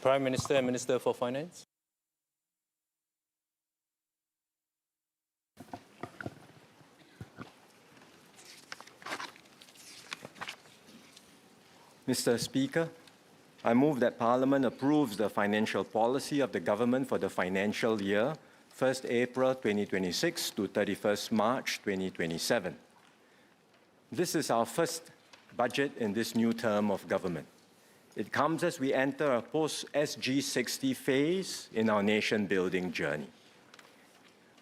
Prime Minister and Minister for Finance. Mr. Speaker, I move that Parliament approves the financial policy of the government for the financial year 1st April 2026 to 31st March 2027. This is our first budget in this new term of government. It comes as we enter a post-SG60 phase in our nation-building journey.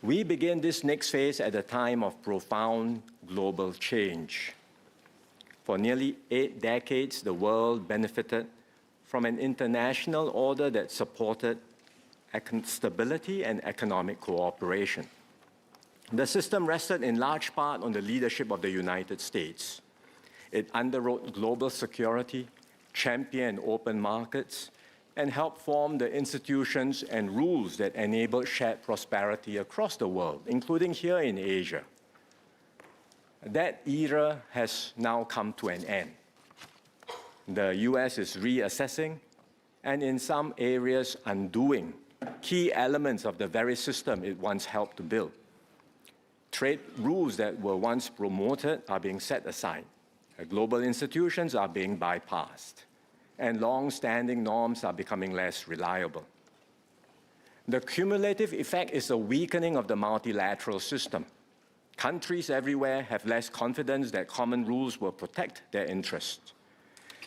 We begin this next phase at a time of profound global change. For nearly 8 decades, the world benefited from an international order that supported stability and economic cooperation. The system rested in large part on the leadership of the United States. It underwrote global security, championed open markets, and helped form the institutions and rules that enabled shared prosperity across the world, including here in Asia. That era has now come to an end. The US is reassessing and in some areas undoing key elements of the very system it once helped to build. Trade rules that were once promoted are being set aside. Global institutions are being bypassed, and long-standing norms are becoming less reliable. The cumulative effect is a weakening of the multilateral system. Countries everywhere have less confidence that common rules will protect their interests.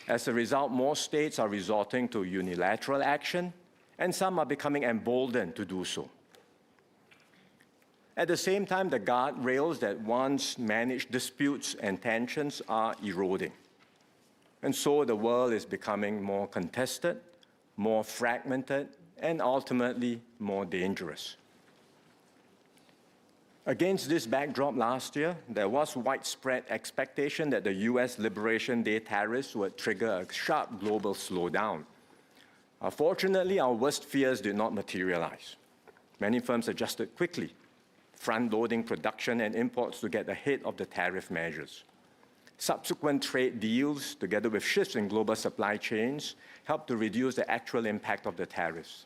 As a result, more states are resorting to unilateral action, and some are becoming emboldened to do so. At the same time, the guardrails that once managed disputes and tensions are eroding. And so the world is becoming more contested, more fragmented, and ultimately more dangerous. Against this backdrop last year, there was widespread expectation that the US Liberation Day tariffs would trigger a sharp global slowdown. Fortunately, our worst fears did not materialize. Many firms adjusted quickly, front-loading production and imports to get ahead of the tariff measures. Subsequent trade deals, together with shifts in global supply chains, helped to reduce the actual impact of the tariffs.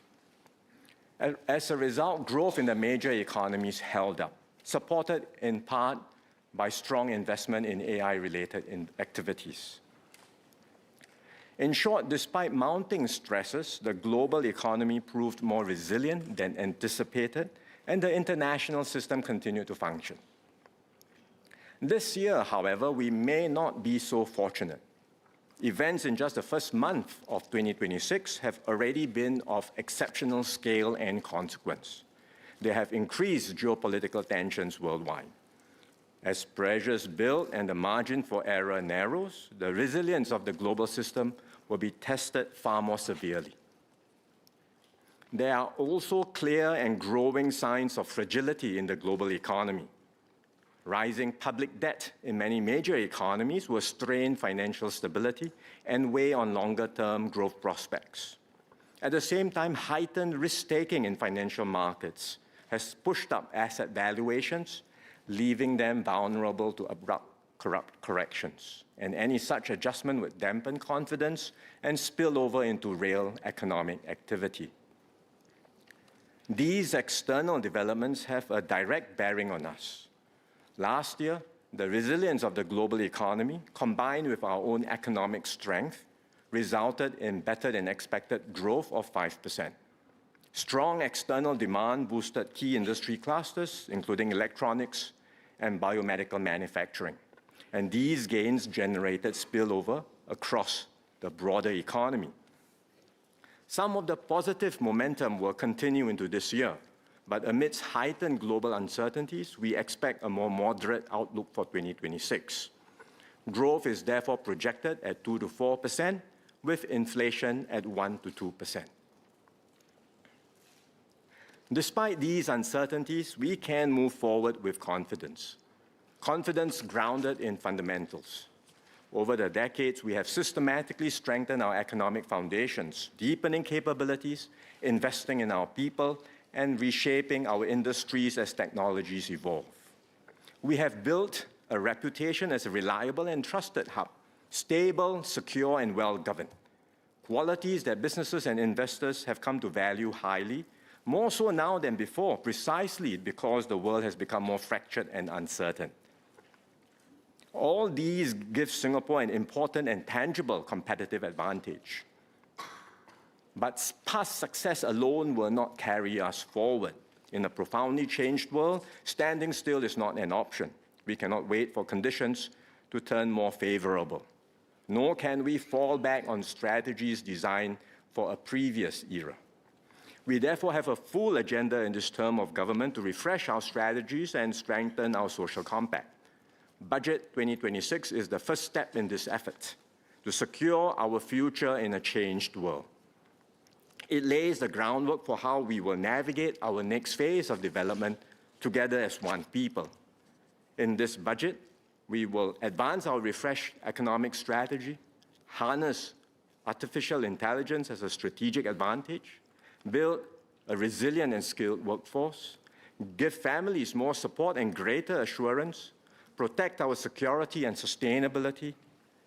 As a result, growth in the major economies held up, supported in part by strong investment in AI-related activities. In short, despite mounting stresses, the global economy proved more resilient than anticipated, and the international system continued to function. This year, however, we may not be so fortunate. Events in just the first month of 2026 have already been of exceptional scale and consequence. They have increased geopolitical tensions worldwide. As pressures build and the margin for error narrows, the resilience of the global system will be tested far more severely. There are also clear and growing signs of fragility in the global economy. Rising public debt in many major economies will strain financial stability and weigh on longer-term growth prospects. At the same time, heightened risk-taking in financial markets has pushed up asset valuations, leaving them vulnerable to abrupt corrections. And any such adjustment would dampen confidence and spill over into real economic activity. These external developments have a direct bearing on us. Last year, the resilience of the global economy, combined with our own economic strength, resulted in better-than-expected growth of 5%. Strong external demand boosted key industry clusters, including electronics and biomedical manufacturing. And these gains generated spillover across the broader economy. Some of the positive momentum will continue into this year, but amidst heightened global uncertainties, we expect a more moderate outlook for 2026. Growth is therefore projected at 2 to 4%, with inflation at 1 to 2%. Despite these uncertainties, we can move forward with confidence. Confidence grounded in fundamentals. Over the decades, we have systematically strengthened our economic foundations, deepening capabilities, investing in our people, and reshaping our industries as technologies evolve. We have built a reputation as a reliable and trusted hub, stable, secure, and well-governed. qualities that businesses and investors have come to value highly, more so now than before, precisely because the world has become more fractured and uncertain. All these give Singapore an important and tangible competitive advantage. But past success alone will not carry us forward. In a profoundly changed world, standing still is not an option. We cannot wait for conditions to turn more favorable. Nor can we fall back on strategies designed for a previous era. We therefore have a full agenda in this term of government to refresh our strategies and strengthen our social compact. Budget 2026 is the first step in this effort to secure our future in a changed world. It lays the groundwork for how we will navigate our next phase of development together as one people. In this budget, we will advance our refreshed economic strategy, harness artificial intelligence as a strategic advantage, build a resilient and skilled workforce, give families more support and greater assurance, protect our security and sustainability,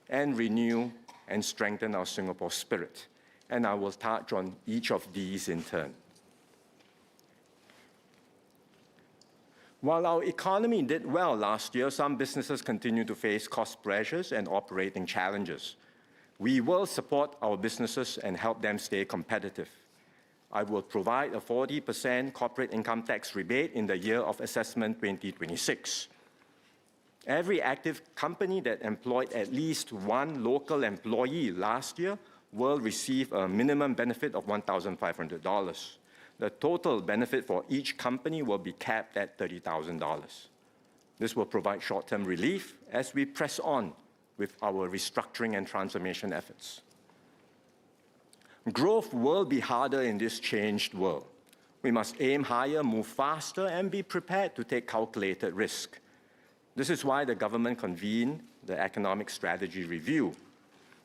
and renew and strengthen our Singapore spirit. And I will touch on each of these in turn. While our economy did well last year, some businesses continue to face cost pressures and operating challenges. We will support our businesses and help them stay competitive. I will provide a 40% corporate income tax rebate in the year of assessment 2026. Every active company that employed at least one local employee last year will receive a minimum benefit of $1,500. The total benefit for each company will be capped at $30,000. This will provide short-term relief as we press on with our restructuring and transformation efforts. Growth will be harder in this changed world. We must aim higher, move faster, and be prepared to take calculated risk. This is why the government convened the Economic Strategy Review.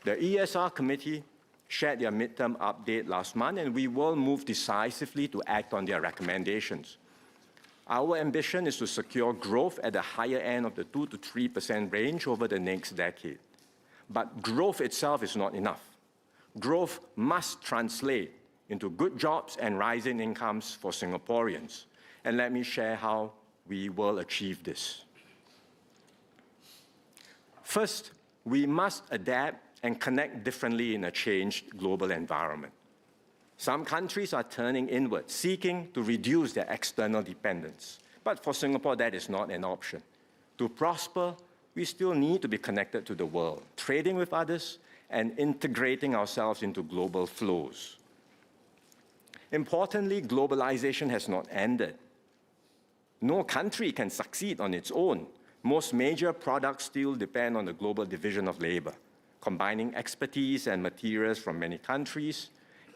The ESR Committee shared their midterm update last month, and we will move decisively to act on their recommendations. Our ambition is to secure growth at the higher end of the 2 to 3% range over the next decade. But growth itself is not enough. Growth must translate into good jobs and rising incomes for Singaporeans. And let me share how we will achieve this. First, we must adapt and connect differently in a changed global environment. Some countries are turning inward, seeking to reduce their external dependence. But for Singapore, that is not an option. To prosper, we still need to be connected to the world, trading with others, and integrating ourselves into global flows. Importantly, globalization has not ended. No country can succeed on its own. Most major products still depend on the global division of labor, combining expertise and materials from many countries,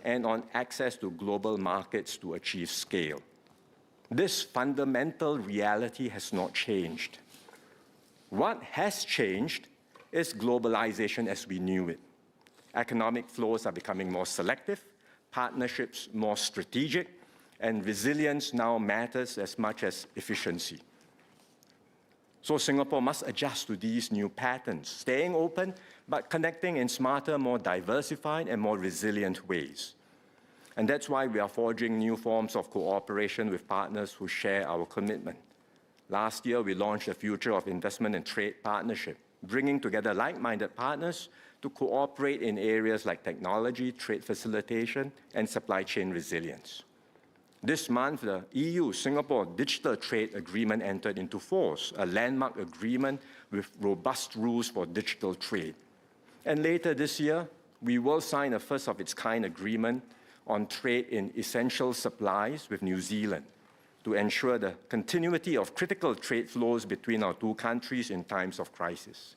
and on access to global markets to achieve scale. This fundamental reality has not changed. What has changed is globalization as we knew it. Economic flows are becoming more selective, partnerships more strategic, and resilience now matters as much as efficiency. So Singapore must adjust to these new patterns, staying open, but connecting in smarter, more diversified, and more resilient ways. And that's why we are forging new forms of cooperation with partners who share our commitment. Last year, we launched a Future of Investment and Trade Partnership, bringing together like-minded partners to cooperate in areas like technology, trade facilitation, and supply chain resilience. This month, the EU-Singapore Digital Trade Agreement entered into force, a landmark agreement with robust rules for digital trade. And later this year, we will sign a first-of-its-kind agreement on trade in essential supplies with New Zealand to ensure the continuity of critical trade flows between our two countries in times of crisis.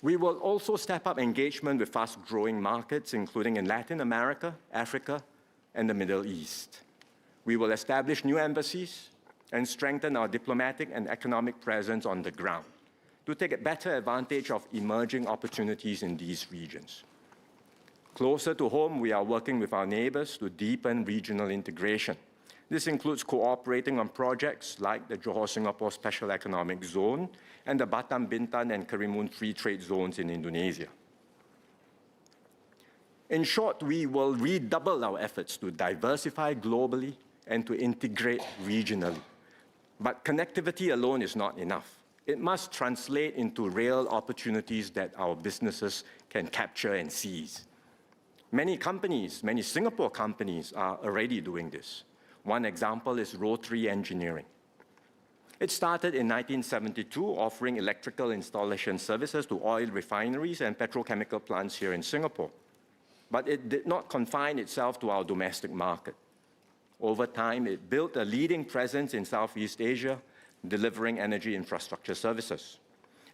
We will also step up engagement with fast-growing markets, including in Latin America, Africa, and the Middle East. We will establish new embassies and strengthen our diplomatic and economic presence on the ground to take a better advantage of emerging opportunities in these regions. Closer to home, we are working with our neighbors to deepen regional integration. This includes cooperating on projects like the Johor-Singapore Special Economic Zone and the Batam, Bintan, and Karimun Free Trade Zones in Indonesia. In short, we will redouble our efforts to diversify globally and to integrate regionally. But connectivity alone is not enough. It must translate into real opportunities that our businesses can capture and seize. Many companies, many Singapore companies are already doing this. One example is Rotary Engineering. It started in 1972 offering electrical installation services to oil refineries and petrochemical plants here in Singapore. But it did not confine itself to our domestic market. Over time, it built a leading presence in Southeast Asia, delivering energy infrastructure services.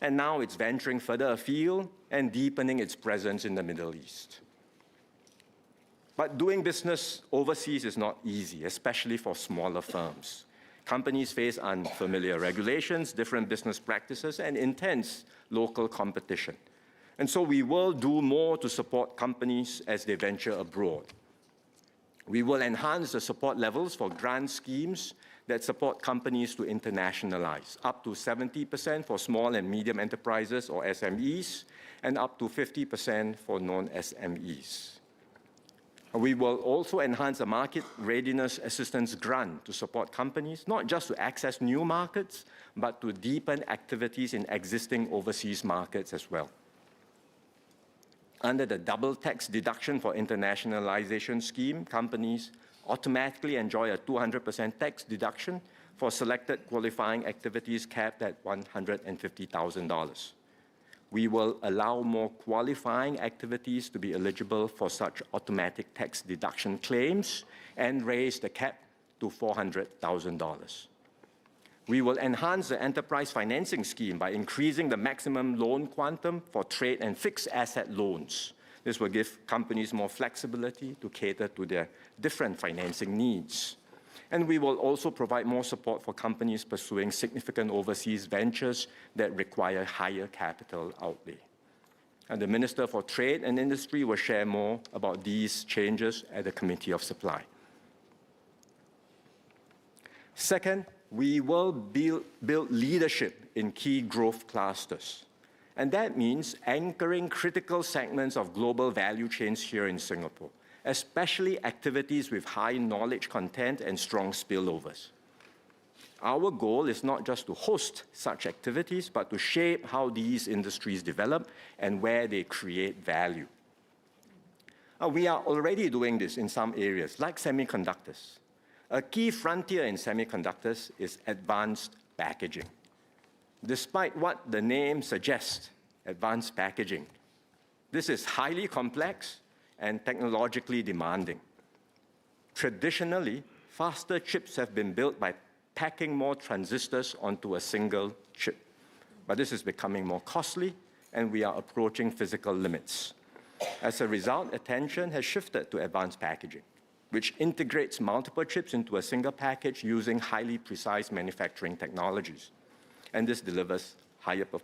And now it's venturing further afield and deepening its presence in the Middle East. But doing business overseas is not easy, especially for smaller firms. Companies face unfamiliar regulations, different business practices, and intense local competition. And so we will do more to support companies as they venture abroad. We will enhance the support levels for grant schemes that support companies to internationalize, up to 70% for small and medium enterprises or SMEs, and up to 50% for non-SMEs. We will also enhance the Market Readiness Assistance Grant to support companies, not just to access new markets, but to deepen activities in existing overseas markets as well. Under the double tax deduction for internationalization scheme, companies automatically enjoy a 200% tax deduction for selected qualifying activities capped at $150,000. We will allow more qualifying activities to be eligible for such automatic tax deduction claims and raise the cap to $400,000. We will enhance the enterprise financing scheme by increasing the maximum loan quantum for trade and fixed asset loans. This will give companies more flexibility to cater to their different financing needs. And we will also provide more support for companies pursuing significant overseas ventures that require higher capital outlay. And the Minister for Trade and Industry will share more about these changes at the Committee of Supply. Second, we will build leadership in key growth clusters. And that means anchoring critical segments of global value chains here in Singapore, especially activities with high knowledge content and strong spillovers. Our goal is not just to host such activities, but to shape how these industries develop and where they create value. We are already doing this in some areas, like semiconductors. A key frontier in semiconductors is advanced packaging. Despite what the name suggests, advanced packaging, this is highly complex and technologically demanding. Traditionally, faster chips have been built by packing more transistors onto a single chip. But this is becoming more costly, and we are approaching physical limits. As a result, attention has shifted to advanced packaging, which integrates multiple chips into a single package using highly precise manufacturing technologies. And this delivers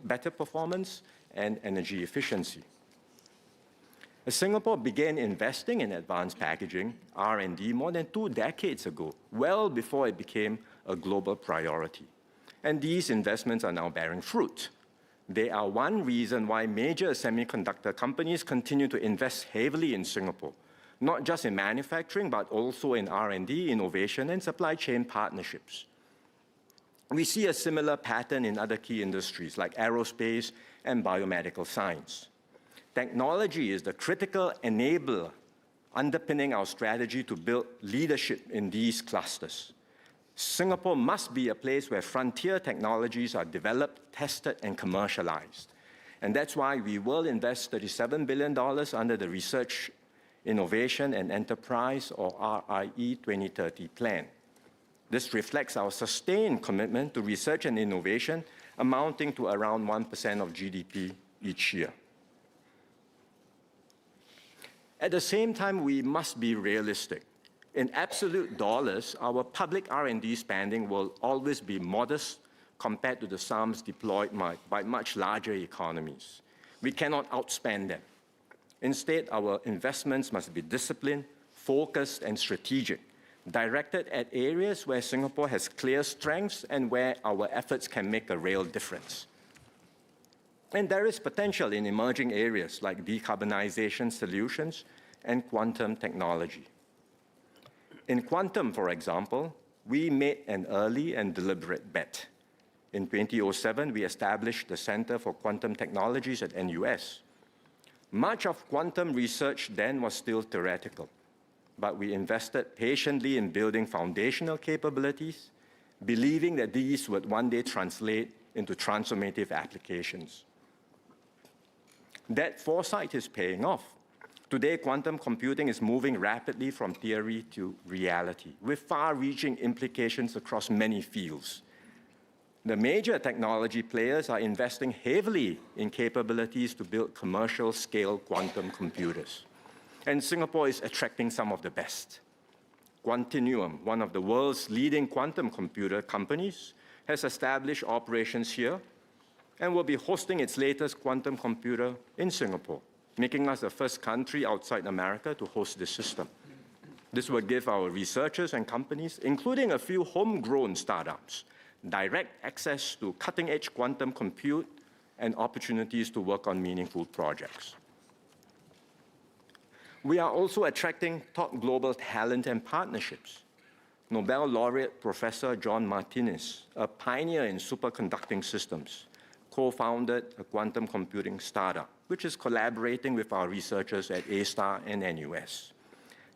better performance and energy efficiency. As Singapore began investing in advanced packaging, R&D, more than 2 decades ago, well before it became a global priority. And these investments are now bearing fruit. They are one reason why major semiconductor companies continue to invest heavily in Singapore, not just in manufacturing, but also in R&D, innovation, and supply chain partnerships. We see a similar pattern in other key industries like aerospace and biomedical science. Technology is the critical enabler underpinning our strategy to build leadership in these clusters. Singapore must be a place where frontier technologies are developed, tested, and commercialized. And that's why we will invest $37 billion under the Research, Innovation, and Enterprise, or RIE 2030 plan. This reflects our sustained commitment to research and innovation, amounting to around 1% of GDP each year. At the same time, we must be realistic. In absolute dollars, our public R&D spending will always be modest compared to the sums deployed by much larger economies. We cannot outspend them. Instead, our investments must be disciplined, focused, and strategic, directed at areas where Singapore has clear strengths and where our efforts can make a real difference. And there is potential in emerging areas like decarbonization solutions and quantum technology. In quantum, for example, we made an early and deliberate bet. In 2007, we established the Center for Quantum Technologies at NUS. Much of quantum research then was still theoretical, but we invested patiently in building foundational capabilities, believing that these would one day translate into transformative applications. That foresight is paying off. Today, quantum computing is moving rapidly from theory to reality, with far-reaching implications across many fields. The major technology players are investing heavily in capabilities to build commercial-scale quantum computers. And Singapore is attracting some of the best. Quantinuum, one of the world's leading quantum computer companies, has established operations here and will be hosting its latest quantum computer in Singapore, making us the first country outside America to host this system. This will give our researchers and companies, including a few homegrown startups, direct access to cutting-edge quantum compute and opportunities to work on meaningful projects. We are also attracting top global talent and partnerships. Nobel laureate Professor John Martinez, a pioneer in superconducting systems, co-founded a quantum computing startup, which is collaborating with our researchers at A*STAR and NUS.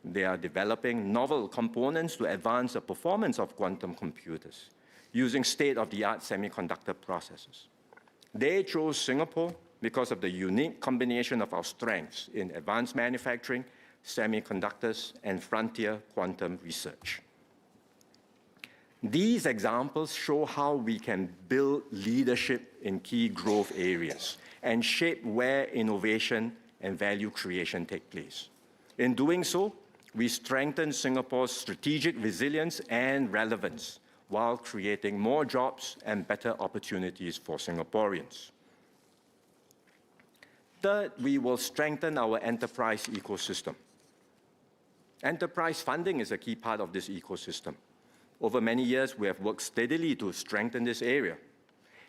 They are developing novel components to advance the performance of quantum computers using state-of-the-art semiconductor processes. They chose Singapore because of the unique combination of our strengths in advanced manufacturing, semiconductors, and frontier quantum research. These examples show how we can build leadership in key growth areas and shape where innovation and value creation take place. In doing so, we strengthen Singapore's strategic resilience and relevance while creating more jobs and better opportunities for Singaporeans. Third, we will strengthen our enterprise ecosystem. Enterprise funding is a key part of this ecosystem. Over many years, we have worked steadily to strengthen this area.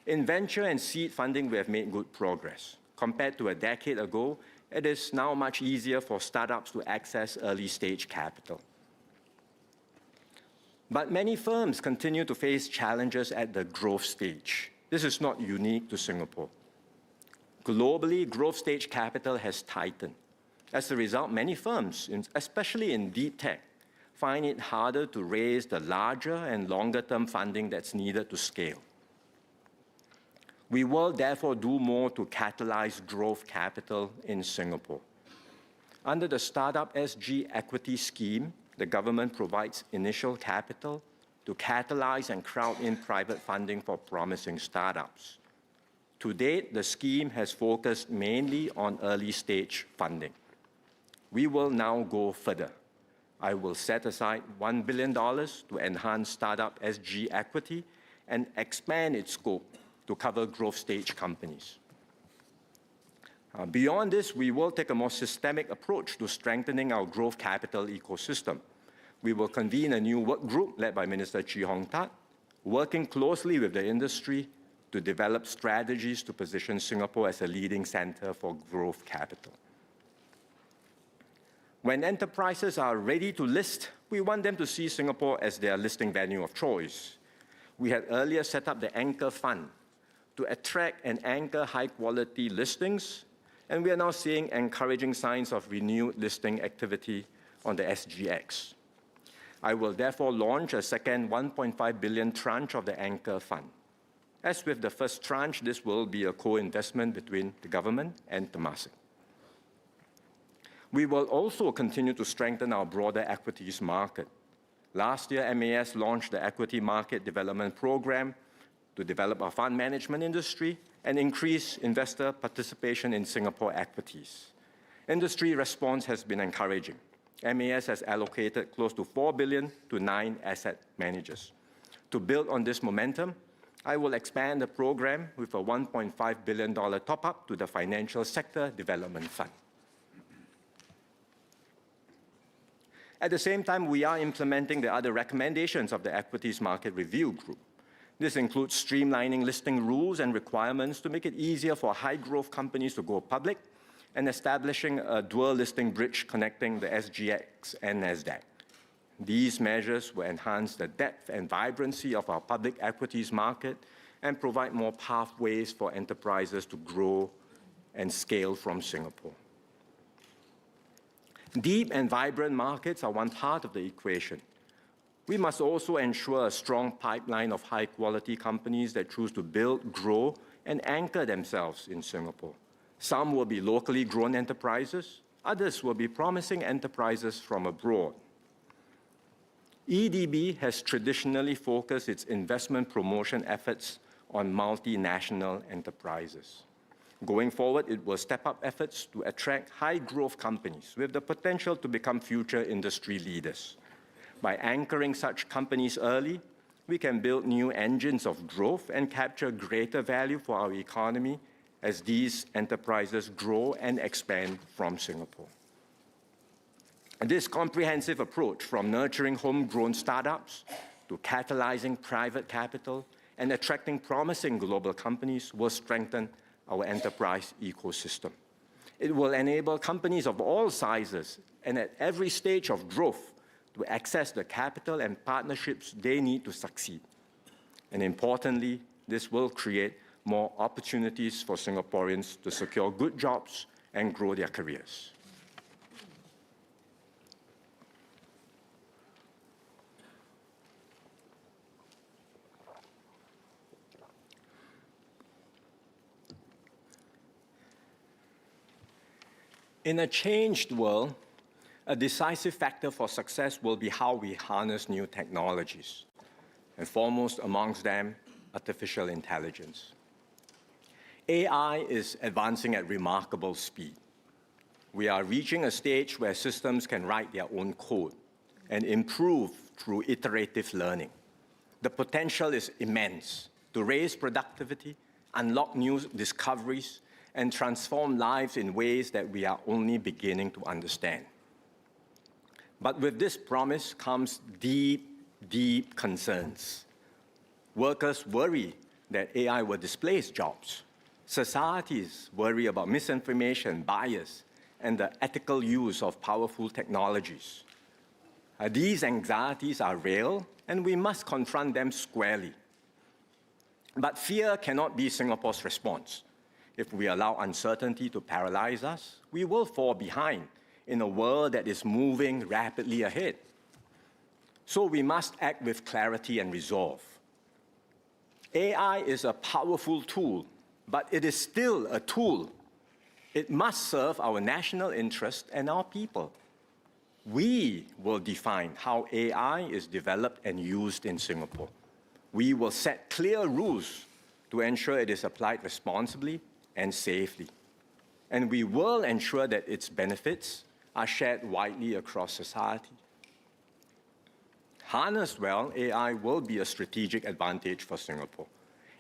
In venture and seed funding, we have made good progress. Compared to a decade ago, it is now much easier for startups to access early-stage capital. But many firms continue to face challenges at the growth stage. This is not unique to Singapore. Globally, growth stage capital has tightened. As a result, many firms, especially in deep tech, find it harder to raise the larger and longer-term funding that's needed to scale. We will therefore do more to catalyze growth capital in Singapore. Under the Startup SG Equity Scheme, the government provides initial capital to catalyze and crowd in private funding for promising startups. To date, the scheme has focused mainly on early-stage funding. We will now go further. I will set aside $1 billion to enhance Startup SG equity and expand its scope to cover growth stage companies. Beyond this, we will take a more systemic approach to strengthening our growth capital ecosystem. We will convene a new work group led by Minister Chee Hong Tat, working closely with the industry to develop strategies to position Singapore as a leading center for growth capital. When enterprises are ready to list, we want them to see Singapore as their listing venue of choice. We had earlier set up the Anchor Fund to attract and anchor high-quality listings, and we are now seeing encouraging signs of renewed listing activity on the SGX. I will therefore launch a second 1.5 billion tranche of the Anchor Fund. As with the first tranche, this will be a co-investment between the government and Temasek. We will also continue to strengthen our broader equities market. Last year, MAS launched the Equity Market Development Program to develop our fund management industry and increase investor participation in Singapore equities. Industry response has been encouraging. MAS has allocated close to $4 billion to 9 asset managers. To build on this momentum, I will expand the program with a $1.5 billion top-up to the Financial Sector Development Fund. At the same time, we are implementing the other recommendations of the Equities Market Review Group. This includes streamlining listing rules and requirements to make it easier for high-growth companies to go public and establishing a dual listing bridge connecting the SGX and NASDAQ. These measures will enhance the depth and vibrancy of our public equities market and provide more pathways for enterprises to grow and scale from Singapore. Deep and vibrant markets are one part of the equation. We must also ensure a strong pipeline of high-quality companies that choose to build, grow, and anchor themselves in Singapore. Some will be locally grown enterprises, others will be promising enterprises from abroad. EDB has traditionally focused its investment promotion efforts on multinational enterprises. Going forward, it will step up efforts to attract high-growth companies with the potential to become future industry leaders. By anchoring such companies early, we can build new engines of growth and capture greater value for our economy as these enterprises grow and expand from Singapore. This comprehensive approach, from nurturing homegrown startups to catalyzing private capital and attracting promising global companies, will strengthen our enterprise ecosystem. It will enable companies of all sizes and at every stage of growth to access the capital and partnerships they need to succeed. And importantly, this will create more opportunities for Singaporeans to secure good jobs and grow their careers. In a changed world, a decisive factor for success will be how we harness new technologies, and foremost amongst them, artificial intelligence. AI is advancing at remarkable speed. We are reaching a stage where systems can write their own code and improve through iterative learning. The potential is immense to raise productivity, unlock new discoveries, and transform lives in ways that we are only beginning to understand. But with this promise comes deep, deep concerns. Workers worry that AI will displace jobs. Societies worry about misinformation, bias, and the ethical use of powerful technologies. These anxieties are real, and we must confront them squarely. But fear cannot be Singapore's response. If we allow uncertainty to paralyze us, we will fall behind in a world that is moving rapidly ahead. So we must act with clarity and resolve. AI is a powerful tool, but it is still a tool. It must serve our national interest and our people. We will define how AI is developed and used in Singapore. We will set clear rules to ensure it is applied responsibly and safely. And we will ensure that its benefits are shared widely across society. Harnessed well, AI will be a strategic advantage for Singapore.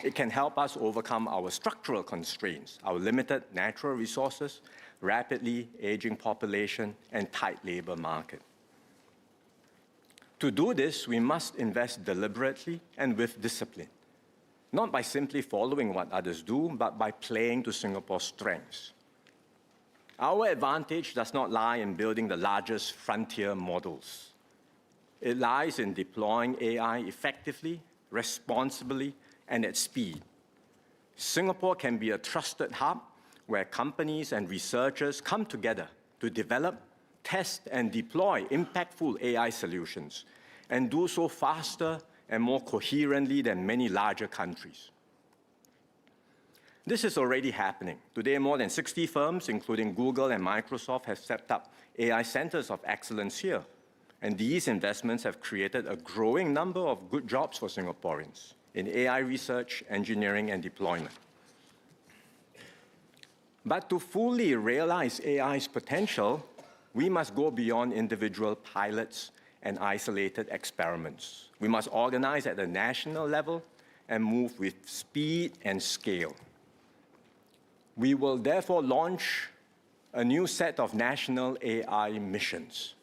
It can help us overcome our structural constraints, our limited natural resources, rapidly aging population, and tight labor market. To do this, we must invest deliberately and with discipline, not by simply following what others do, but by playing to Singapore's strengths. Our advantage does not lie in building the largest frontier models. It lies in deploying AI effectively, responsibly, and at speed. Singapore can be a trusted hub where companies and researchers come together to develop, test, and deploy impactful AI solutions, and do so faster and more coherently than many larger countries. This is already happening. Today, more than 60 firms, including Google and Microsoft, have set up AI centers of excellence here. And these investments have created a growing number of good jobs for Singaporeans in AI research, engineering, and deployment. But to fully realize AI's potential, we must go beyond individual pilots and isolated experiments. We must organize at the national level and move with speed and scale. We will therefore launch a new set of national AI missions.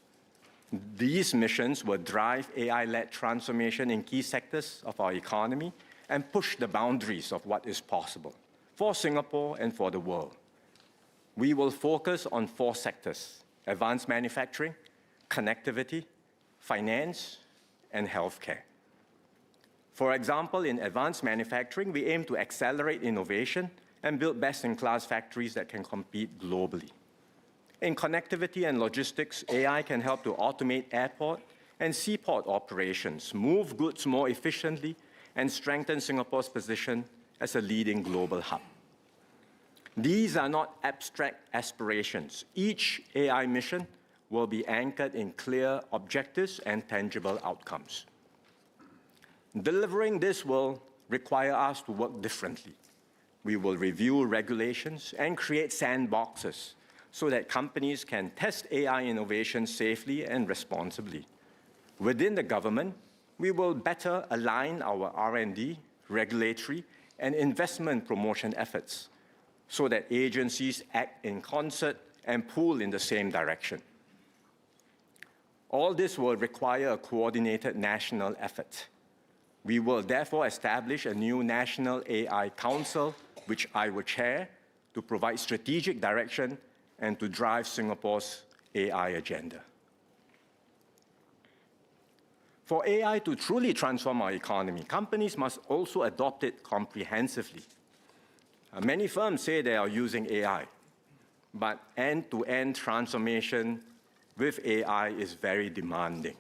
These missions will drive AI-led transformation in key sectors of our economy and push the boundaries of what is possible for Singapore and for the world. We will focus on 4 sectors: advanced manufacturing, connectivity, finance, and healthcare. For example, in advanced manufacturing, we aim to accelerate innovation and build best-in-class factories that can compete globally. In connectivity and logistics, AI can help to automate airport and seaport operations, move goods more efficiently, and strengthen Singapore's position as a leading global hub. These are not abstract aspirations. Each AI mission will be anchored in clear objectives and tangible outcomes. Delivering this will require us to work differently. We will review regulations and create sandboxes so that companies can test AI innovation safely and responsibly. Within the government, we will better align our R&D, regulatory, and investment promotion efforts so that agencies act in concert and pull in the same direction. All this will require a coordinated national effort. We will therefore establish a new National AI Council, which I will chair, to provide strategic direction and to drive Singapore's AI agenda. For AI to truly transform our economy, companies must also adopt it comprehensively. Many firms say they are using AI, but end-to-end transformation with AI is very demanding.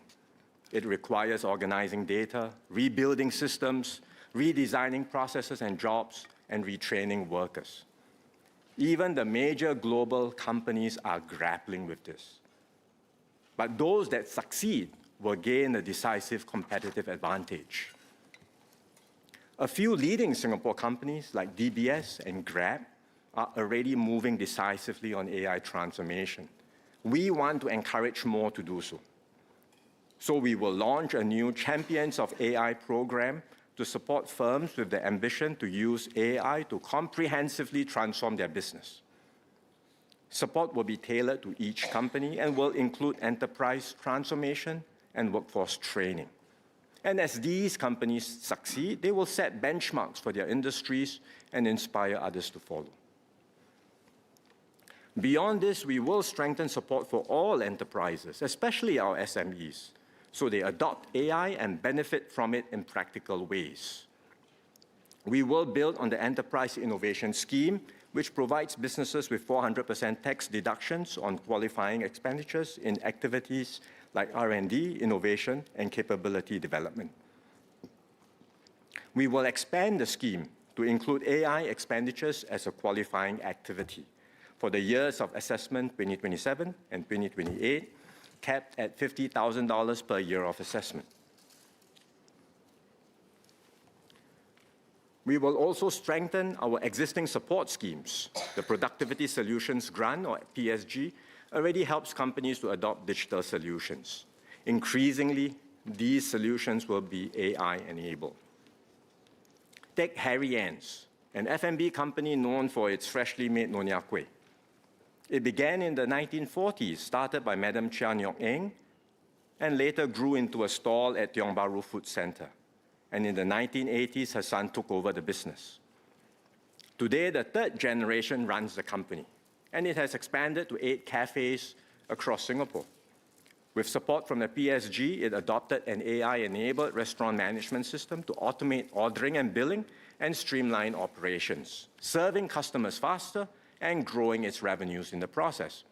It requires organizing data, rebuilding systems, redesigning processes and jobs, and retraining workers. Even the major global companies are grappling with this. But those that succeed will gain a decisive competitive advantage. A few leading Singapore companies like DBS and Grab are already moving decisively on AI transformation. We want to encourage more to do so. So we will launch a new Champions of AI program to support firms with the ambition to use AI to comprehensively transform their business. Support will be tailored to each company and will include enterprise transformation and workforce training. And as these companies succeed, they will set benchmarks for their industries and inspire others to follow. Beyond this, we will strengthen support for all enterprises, especially our SMEs, so they adopt AI and benefit from it in practical ways. We will build on the Enterprise Innovation Scheme, which provides businesses with 400% tax deductions on qualifying expenditures in activities like R&D, innovation, and capability development. We will expand the scheme to include AI expenditures as a qualifying activity for the years of assessment 2027 and 2028, capped at $50,000 per year of assessment. We will also strengthen our existing support schemes. The Productivity Solutions Grant, or PSG, already helps companies to adopt digital solutions. Increasingly, these solutions will be AI-enabled. Take Harry Ann's, an F&B company known for its freshly made Nonya Kueh. It began in the 1940s, started by Madam Chia Nyok Eng, and later grew into a stall at Tiong Bahru Food Center. And in the 1980s, her son took over the business. Today, the third generation runs the company, and it has expanded to 8 cafes across Singapore. With support from the PSG, it adopted an AI-enabled restaurant management system to automate ordering and billing and streamline operations, serving customers faster and growing its revenues in the process.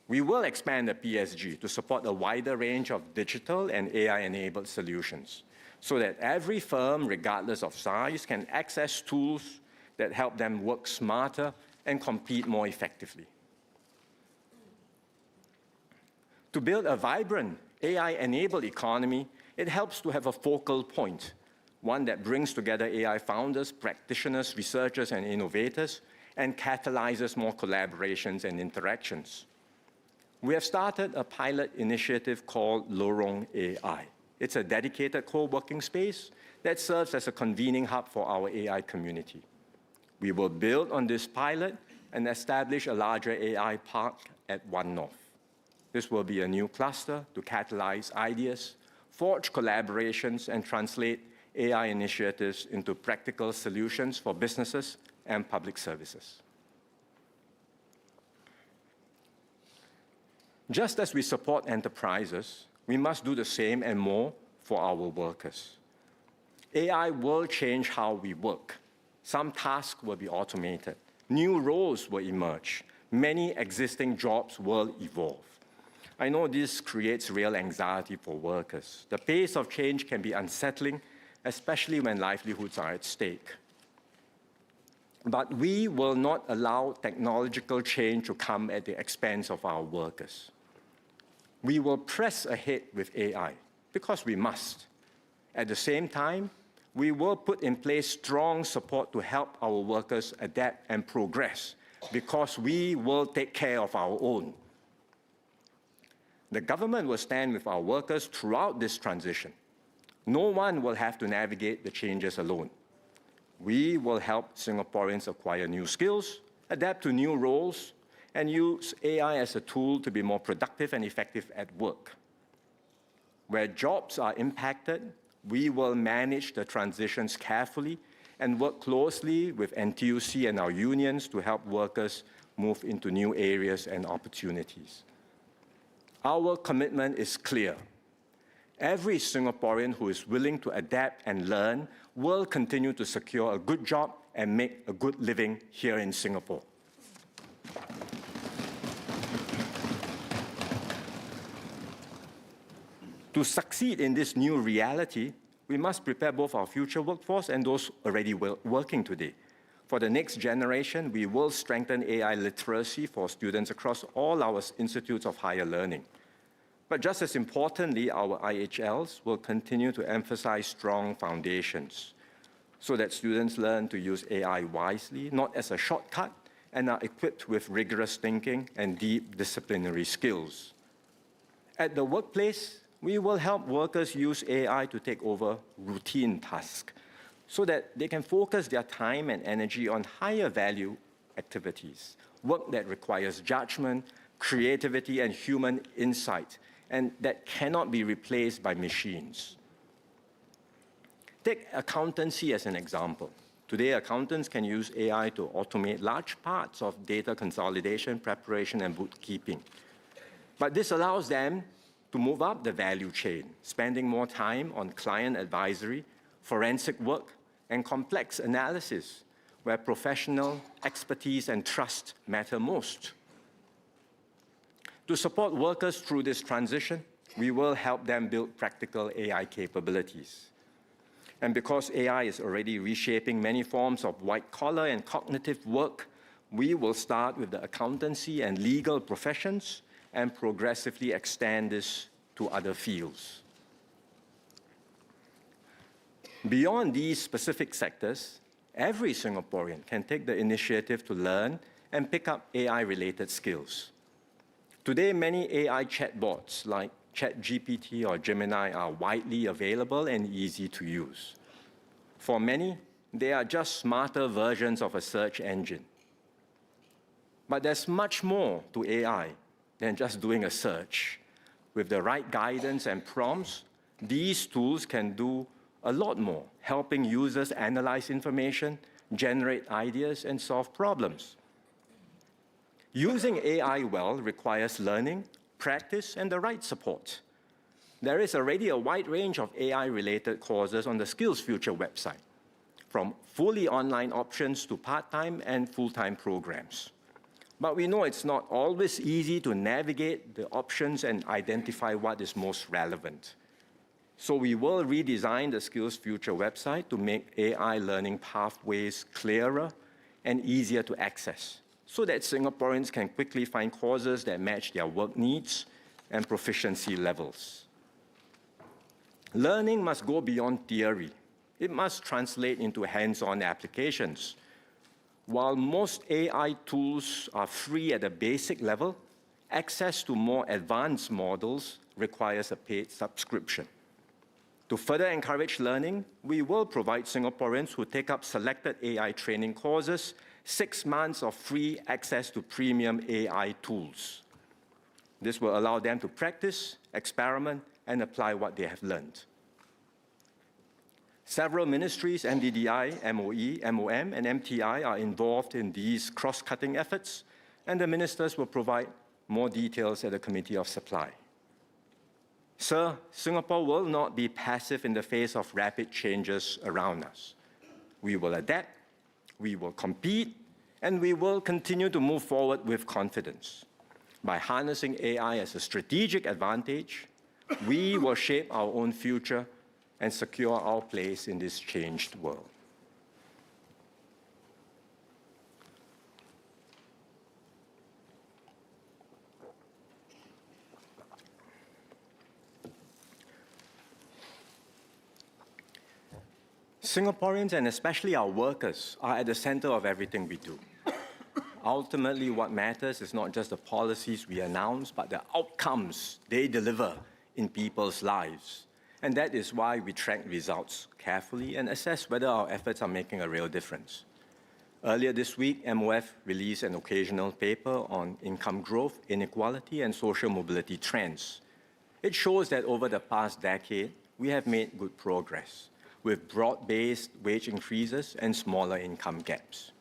We will expand the PSG to support a wider range of digital and AI-enabled solutions so that every firm, regardless of size, can access tools that help them work smarter and compete more effectively. To build a vibrant AI-enabled economy, it helps to have a focal point, one that brings together AI founders, practitioners, researchers, and innovators, and catalyzes more collaborations and interactions. We have started a pilot initiative called Lorong AI. It's a dedicated co-working space that serves as a convening hub for our AI community. We will build on this pilot and establish a larger AI park at One North. This will be a new cluster to catalyze ideas, forge collaborations, and translate AI initiatives into practical solutions for businesses and public services. Just as we support enterprises, we must do the same and more for our workers. AI will change how we work. Some tasks will be automated. New roles will emerge. Many existing jobs will evolve. I know this creates real anxiety for workers. The pace of change can be unsettling, especially when livelihoods are at stake. But we will not allow technological change to come at the expense of our workers. We will press ahead with AI because we must. At the same time, we will put in place strong support to help our workers adapt and progress because we will take care of our own. The government will stand with our workers throughout this transition. No one will have to navigate the changes alone. We will help Singaporeans acquire new skills, adapt to new roles, and use AI as a tool to be more productive and effective at work. Where jobs are impacted, we will manage the transitions carefully and work closely with NTUC and our unions to help workers move into new areas and opportunities. Our commitment is clear. Every Singaporean who is willing to adapt and learn will continue to secure a good job and make a good living here in Singapore. To succeed in this new reality, we must prepare both our future workforce and those already working today. For the next generation, we will strengthen AI literacy for students across all our institutes of higher learning. But just as importantly, our IHLs will continue to emphasize strong foundations so that students learn to use AI wisely, not as a shortcut, and are equipped with rigorous thinking and deep disciplinary skills. At the workplace, we will help workers use AI to take over routine tasks so that they can focus their time and energy on higher value activities, work that requires judgment, creativity, and human insight, and that cannot be replaced by machines. Take accountancy as an example. Today, accountants can use AI to automate large parts of data consolidation, preparation, and bookkeeping. But this allows them to move up the value chain, spending more time on client advisory, forensic work, and complex analysis, where professional expertise and trust matter most. To support workers through this transition, we will help them build practical AI capabilities. And because AI is already reshaping many forms of white-collar and cognitive work, we will start with the accountancy and legal professions and progressively extend this to other fields. Beyond these specific sectors, every Singaporean can take the initiative to learn and pick up AI-related skills. Today, many AI chatbots like ChatGPT or Gemini are widely available and easy to use. For many, they are just smarter versions of a search engine. But there's much more to AI than just doing a search. With the right guidance and prompts, these tools can do a lot more, helping users analyze information, generate ideas, and solve problems. Using AI well requires learning, practice, and the right support. There is already a wide range of AI-related courses on the SkillsFuture website, from fully online options to part-time and full-time programs. But we know it's not always easy to navigate the options and identify what is most relevant. So we will redesign the SkillsFuture website to make AI learning pathways clearer and easier to access, so that Singaporeans can quickly find courses that match their work needs and proficiency levels. Learning must go beyond theory. It must translate into hands-on applications. While most AI tools are free at a basic level, access to more advanced models requires a paid subscription. To further encourage learning, we will provide Singaporeans who take up selected AI training courses 6 months of free access to premium AI tools. This will allow them to practice, experiment, and apply what they have learned. Several ministries, MDDI, MOE, MOM, and MTI are involved in these cross-cutting efforts, and the ministers will provide More details at the Committee of Supply. Sir, Singapore will not be passive in the face of rapid changes around us. We will adapt, we will compete, and we will continue to move forward with confidence. By harnessing AI as a strategic advantage, we will shape our own future and secure our place in this changed world. Singaporeans, and especially our workers, are at the center of everything we do. Ultimately, what matters is not just the policies we announce, but the outcomes they deliver in people's lives. And that is why we track results carefully and assess whether our efforts are making a real difference. Earlier this week, MOF released an occasional paper on income growth, inequality, and social mobility trends. It shows that over the past decade, we have made good progress, with broad-based wage increases and smaller income gaps.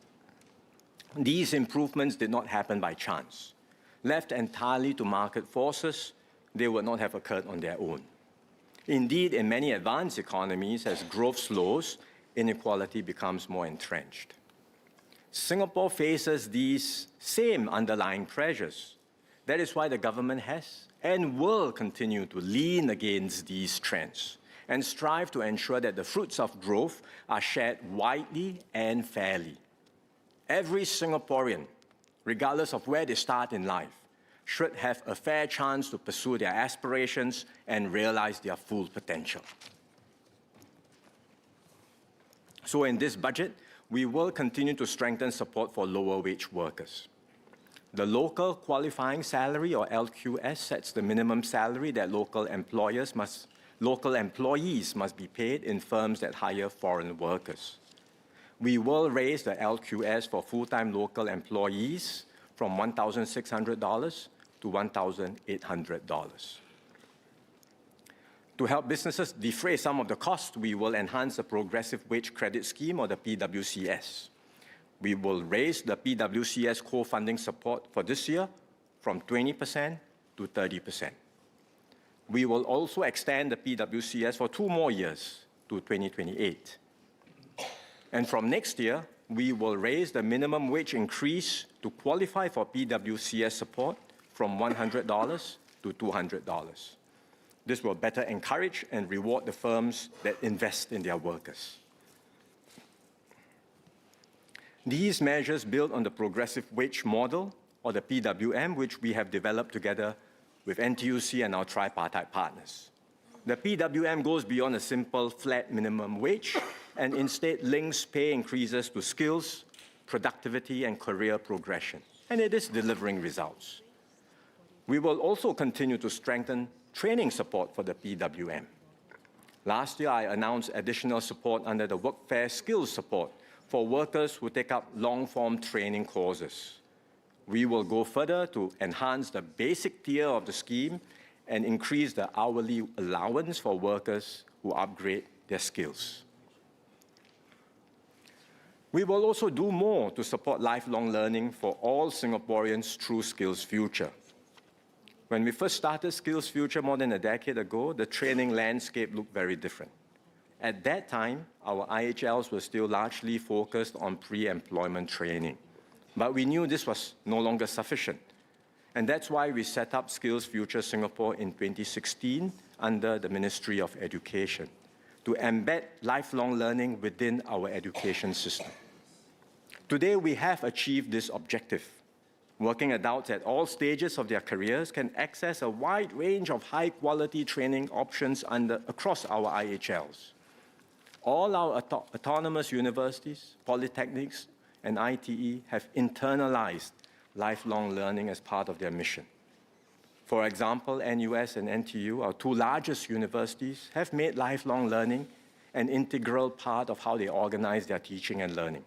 These improvements did not happen by chance. Left entirely to market forces, they would not have occurred on their own. Indeed, in many advanced economies, as growth slows, inequality becomes more entrenched. Singapore faces these same underlying pressures. That is why the government has and will continue to lean against these trends and strive to ensure that the fruits of growth are shared widely and fairly. Every Singaporean, regardless of where they start in life, should have a fair chance to pursue their aspirations and realize their full potential. So in this budget, we will continue to strengthen support for lower wage workers. The local qualifying salary, or LQS, sets the minimum salary that local employees must be paid in firms that hire foreign workers. We will raise the LQS for full-time local employees from $1,600 to $1,800. To help businesses defray some of the cost, we will enhance the Progressive Wage Credit Scheme, or the PWCS. We will raise the PWCS co-funding support for this year from 20% to 30%. We will also extend the PWCS for 2 more years to 2028. And from next year, we will raise the minimum wage increase to qualify for PWCS support from $100 to $200. This will better encourage and reward the firms that invest in their workers. These measures build on the progressive wage model, or the PWM, which we have developed together with NTUC and our tripartite partners. The PWM goes beyond a simple flat minimum wage and instead links pay increases to skills, productivity, and career progression. And it is delivering results. We will also continue to strengthen training support for the PWM. Last year, I announced additional support under the Workfare Skills Support for workers who take up long-form training courses. We will go further to enhance the basic tier of the scheme and increase the hourly allowance for workers who upgrade their skills. We will also do more to support lifelong learning for all Singaporeans through Skills Future. When we first started Skills Future more than a decade ago, the training landscape looked very different. At that time, our IHLs were still largely focused on pre-employment training. But we knew this was no longer sufficient. And that's why we set up Skills Future Singapore in 2016 under the Ministry of Education to embed lifelong learning within our education system. Today, we have achieved this objective. Working adults at all stages of their careers can access a wide range of high-quality training options across our IHLs. All our autonomous universities, polytechnics, and ITE have internalized lifelong learning as part of their mission. For example, NUS and NTU, our 2 largest universities, have made lifelong learning an integral part of how they organize their teaching and learning.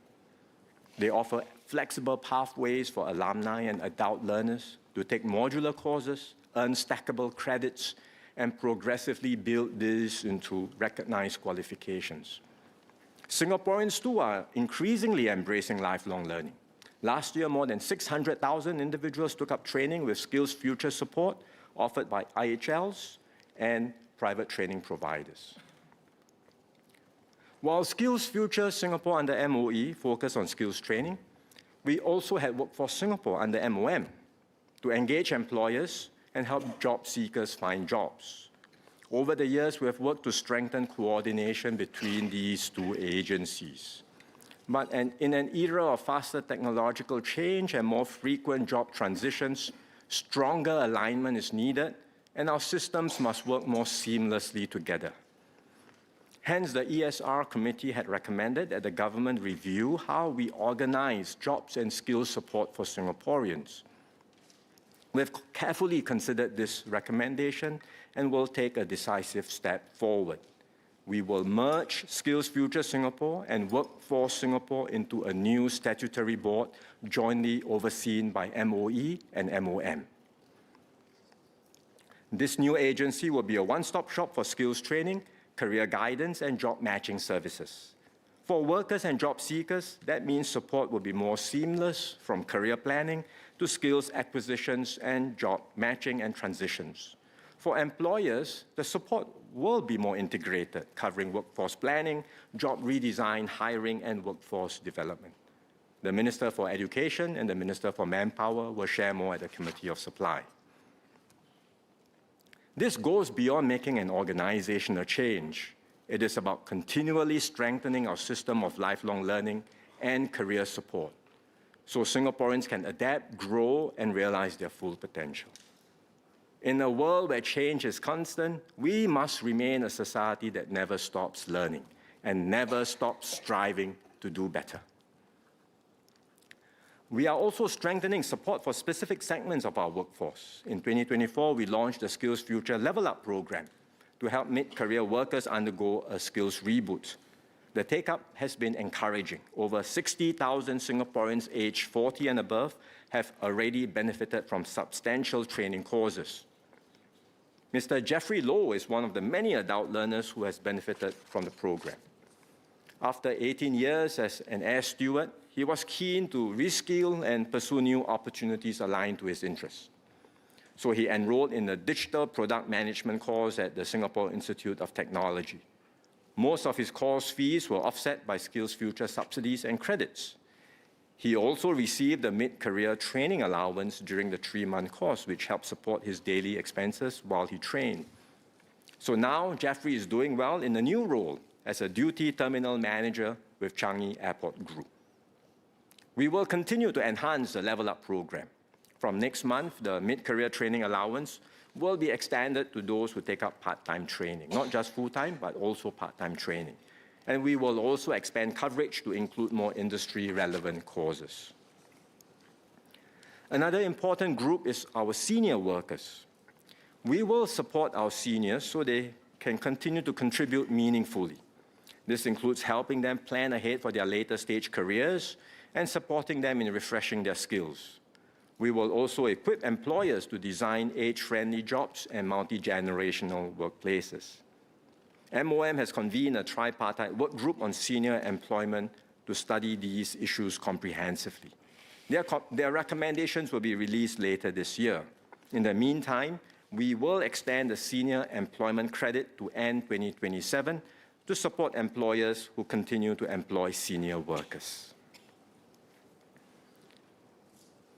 They offer flexible pathways for alumni and adult learners to take modular courses, earn stackable credits, and progressively build this into recognized qualifications. Singaporeans, too, are increasingly embracing lifelong learning. Last year, more than 600,000 individuals took up training with Skills Future support offered by IHLs and private training providers. While Skills Future Singapore under MOE focused on skills training, we also had Workforce Singapore under MOM to engage employers and help job seekers find jobs. Over the years, we have worked to strengthen coordination between these two agencies. But in an era of faster technological change and more frequent job transitions, stronger alignment is needed, and our systems must work more seamlessly together. Hence, the ESR committee had recommended that the government review how we organize jobs and skills support for Singaporeans. We have carefully considered this recommendation and will take a decisive step forward. We will merge Skills Future Singapore and Workforce Singapore into a new statutory board jointly overseen by MOE and MOM. This new agency will be a one-stop shop for skills training, career guidance, and job matching services. For workers and job seekers, that means support will be more seamless from career planning to skills acquisitions and job matching and transitions. For employers, the support will be more integrated, covering workforce planning, job redesign, hiring, and workforce development. The Minister for Education and the Minister for Manpower will share more at the Committee of Supply. This goes beyond making an organizational change. It is about continually strengthening our system of lifelong learning and career support, so Singaporeans can adapt, grow, and realize their full potential. In a world where change is constant, we must remain a society that never stops learning and never stops striving to do better. We are also strengthening support for specific segments of our workforce. In 2024, we launched the Skills Future Level Up program to help mid-career workers undergo a skills reboot. The take-up has been encouraging. Over 60,000 Singaporeans aged 40 and above have already benefited from substantial training courses. Mr. Jeffrey Low is one of the many adult learners who has benefited from the program. After 18 years as an air steward, he was keen to reskill and pursue new opportunities aligned to his interests. So he enrolled in a digital product management course at the Singapore Institute of Technology. Most of his course fees were offset by Skills Future subsidies and credits. He also received a mid-career training allowance during the 3-month course, which helped support his daily expenses while he trained. So now Jeffrey is doing well in a new role as a duty terminal manager with Changi Airport Group. We will continue to enhance the Level Up program. From next month, the mid-career training allowance will be extended to those who take up part-time training, not just full-time, but also part-time training. And we will also expand coverage to include more industry-relevant courses. Another important group is our senior workers. We will support our seniors so they can continue to contribute meaningfully. This includes helping them plan ahead for their later stage careers and supporting them in refreshing their skills. We will also equip employers to design age-friendly jobs and multi-generational workplaces. MOM has convened a tripartite work group on senior employment to study these issues comprehensively. Their recommendations will be released later this year. In the meantime, we will extend the senior employment credit to end 2027 to support employers who continue to employ senior workers.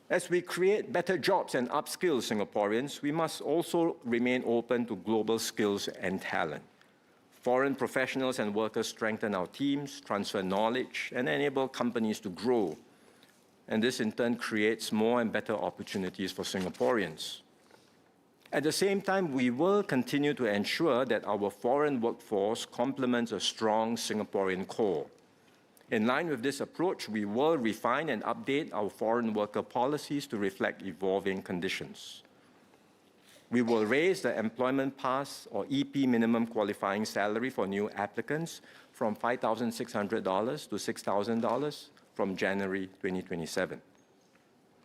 As we create better jobs and upskill Singaporeans, we must also remain open to global skills and talent. Foreign professionals and workers strengthen our teams, transfer knowledge, and enable companies to grow. And this in turn creates more and better opportunities for Singaporeans. At the same time, we will continue to ensure that our foreign workforce complements a strong Singaporean core. In line with this approach, we will refine and update our foreign worker policies to reflect evolving conditions. We will raise the Employment Pass or EP minimum qualifying salary for new applicants from $5,600 to $6,000 from January 2027.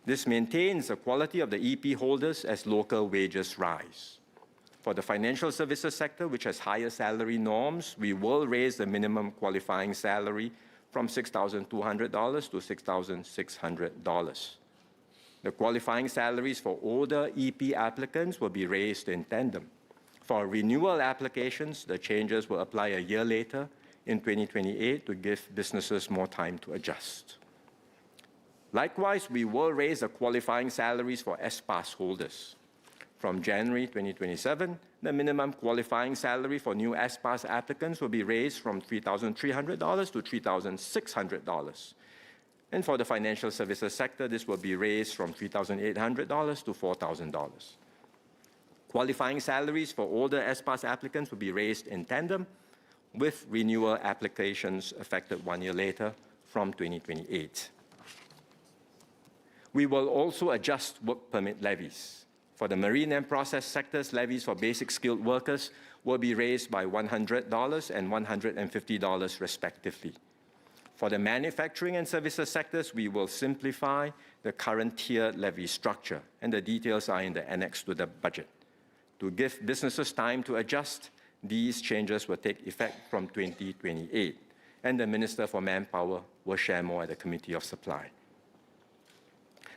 This maintains the quality of the EP holders as local wages rise. For the financial services sector, which has higher salary norms, we will raise the minimum qualifying salary from $6,200 to $6,600. The qualifying salaries for older EP applicants will be raised in tandem. For renewal applications, the changes will apply a year later in 2028 to give businesses more time to adjust. Likewise, we will raise the qualifying salaries for S-Pass holders. From January 2027, the minimum qualifying salary for new S-Pass applicants will be raised from $3,300 to $3,600. And for the financial services sector, this will be raised from $3,800 to $4,000. Qualifying salaries for older S-Pass applicants will be raised in tandem with renewal applications effective 1 year later from 2028. We will also adjust work permit levies. For the marine and process sectors, levies for basic skilled workers will be raised by $100 and $150 respectively. For the manufacturing and services sectors, we will simplify the current tiered levy structure, and the details are in the annex to the budget. To give businesses time to adjust, these changes will take effect from 2028, and the Minister for Manpower will share more at the Committee of Supply.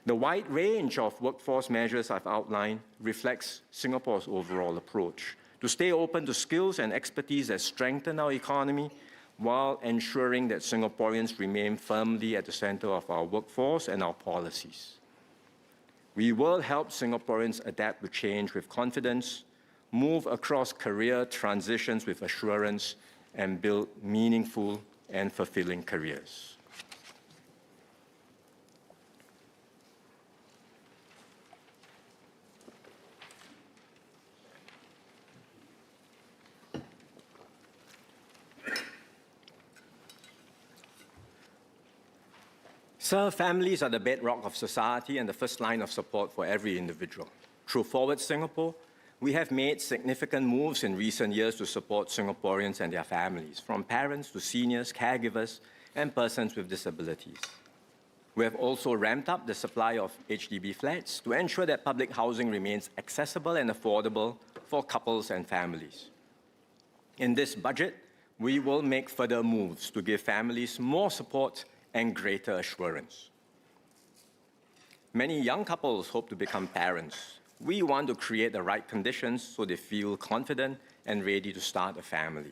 The wide range of workforce measures I've outlined reflects Singapore's overall approach to stay open to skills and expertise that strengthen our economy while ensuring that Singaporeans remain firmly at the center of our workforce and our policies. We will help Singaporeans adapt to change with confidence, move across career transitions with assurance, and build meaningful and fulfilling careers. Sir, families are the bedrock of society and the first line of support for every individual. Through Forward Singapore, we have made significant moves in recent years to support Singaporeans and their families, from parents to seniors, caregivers, and persons with disabilities. We have also ramped up the supply of HDB flats to ensure that public housing remains accessible and affordable for couples and families. In this budget, we will make further moves to give families more support and greater assurance. Many young couples hope to become parents. We want to create the right conditions so they feel confident and ready to start a family.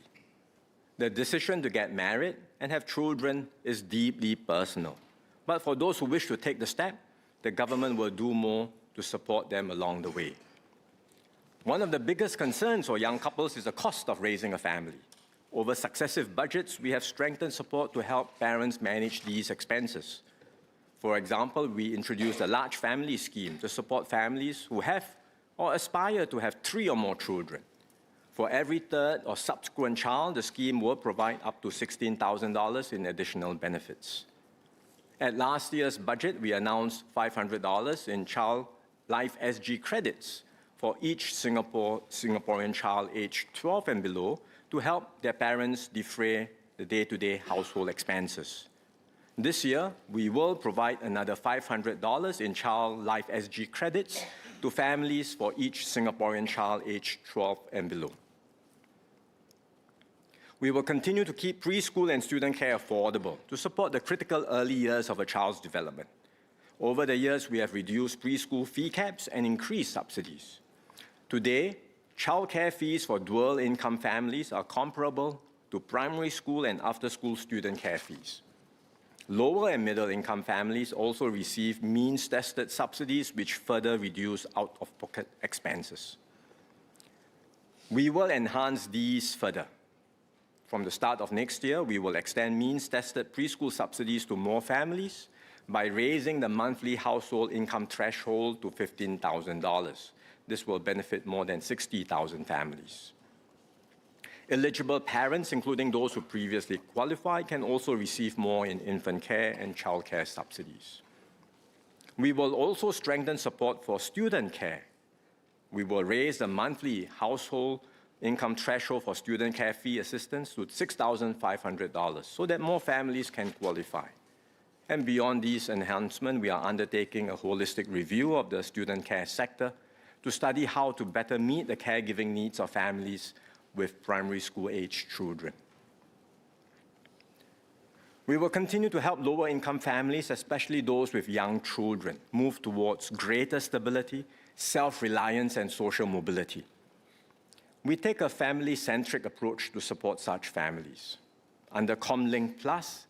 The decision to get married and have children is deeply personal. But for those who wish to take the step, the government will do more to support them along the way. One of the biggest concerns for young couples is the cost of raising a family. Over successive budgets, we have strengthened support to help parents manage these expenses. For example, we introduced a large family scheme to support families who have or aspire to have 3 or more children. For every third or subsequent child, the scheme will provide up to $16,000 in additional benefits. At last year's budget, we announced $500 in Child Life SG credits for each Singaporean child aged 12 and below to help their parents defray the day-to-day household expenses. This year, we will provide another $500 in Child Life SG credits to families for each Singaporean child aged 12 and below. We will continue to keep preschool and student care affordable to support the critical early years of a child's development. Over the years, we have reduced preschool fee caps and increased subsidies. Today, childcare fees for dual-income families are comparable to primary school and after-school student care fees. Lower and middle-income families also receive means-tested subsidies which further reduce out-of-pocket expenses. We will enhance these further. From the start of next year, we will extend means-tested preschool subsidies to more families by raising the monthly household income threshold to $15,000. This will benefit more than 60,000 families. Eligible parents, including those who previously qualified, can also receive more in infant care and childcare subsidies. We will also strengthen support for student care. We will raise the monthly household income threshold for student care fee assistance to $6,500 so that more families can qualify. And beyond these enhancements, we are undertaking a holistic review of the student care sector to study how to better meet the caregiving needs of families with primary school-aged children. We will continue to help lower-income families, especially those with young children, move towards greater stability, self-reliance, and social mobility. We take a family-centric approach to support such families. Under ComLink Plus,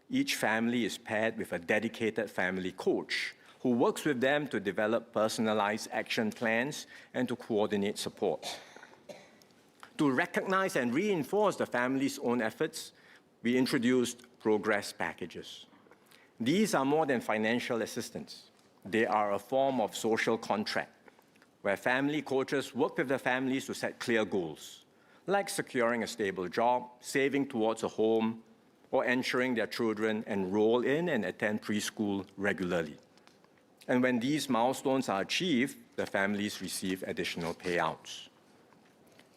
each family is paired with a dedicated family coach who works with them to develop personalized action plans and to coordinate support. To recognize and reinforce the family's own efforts, we introduced progress packages. These are more than financial assistance. They are a form of social contract, where family coaches work with the families to set clear goals, like securing a stable job, saving towards a home, or ensuring their children enroll in and attend preschool regularly. And when these milestones are achieved, the families receive additional payouts.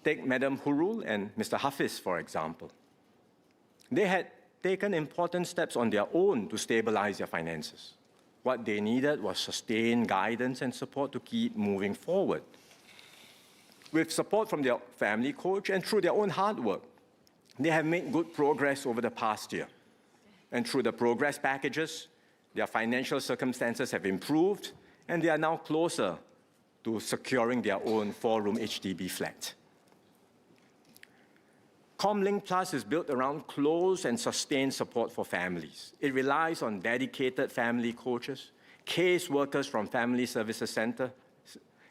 Take Madam Hurul and Mr. Hafiz, for example. They had taken important steps on their own to stabilize their finances. What they needed was sustained guidance and support to keep moving forward. With support from their family coach and through their own hard work, they have made good progress over the past year. And through the progress packages, their financial circumstances have improved, and they are now closer to securing their own 4-room HDB flat. ComLink Plus is built around close and sustained support for families. It relies on dedicated family coaches, case workers from Family Services Center,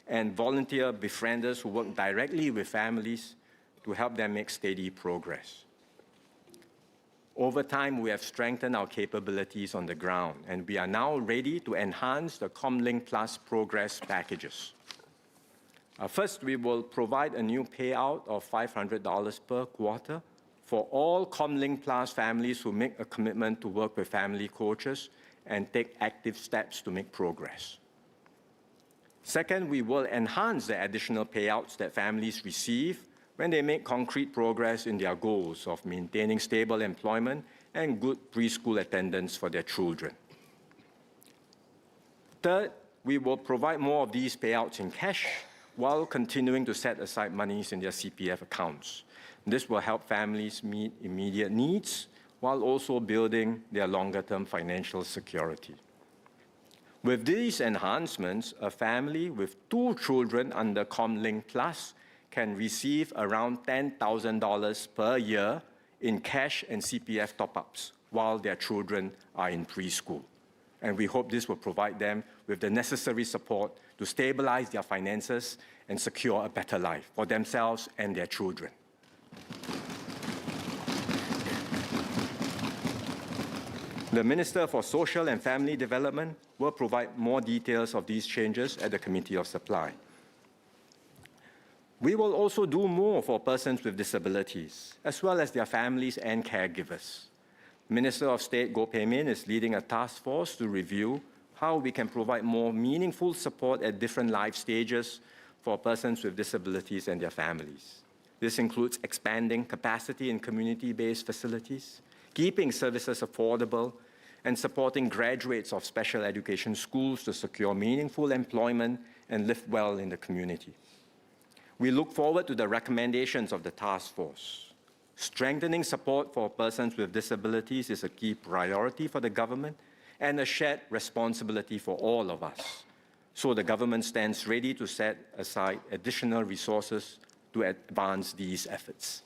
and volunteer befrienders who work directly with families to help them make steady progress. Over time, we have strengthened our capabilities on the ground, and we are now ready to enhance the ComLink Plus progress packages. First, we will provide a new payout of $500 per quarter for all ComLink Plus families who make a commitment to work with family coaches and take active steps to make progress. Second, we will enhance the additional payouts that families receive when they make concrete progress in their goals of maintaining stable employment and good preschool attendance for their children. Third, we will provide more of these payouts in cash while continuing to set aside monies in their CPF accounts. This will help families meet immediate needs while also building their longer-term financial security. With these enhancements, a family with 2 children under ComLink Plus can receive around $10,000 per year in cash and CPF top-ups while their children are in preschool. And we hope this will provide them with the necessary support to stabilize their finances and secure a better life for themselves and their children. The Minister for Social and Family Development will provide more details of these changes at the Committee of Supply. We will also do more for persons with disabilities, as well as their families and caregivers. Minister of State Goh Pei Min is leading a task force to review how we can provide more meaningful support at different life stages for persons with disabilities and their families. This includes expanding capacity in community-based facilities, keeping services affordable, and supporting graduates of special education schools to secure meaningful employment and live well in the community. We look forward to the recommendations of the task force. Strengthening support for persons with disabilities is a key priority for the government and a shared responsibility for all of us. So the government stands ready to set aside additional resources to advance these efforts.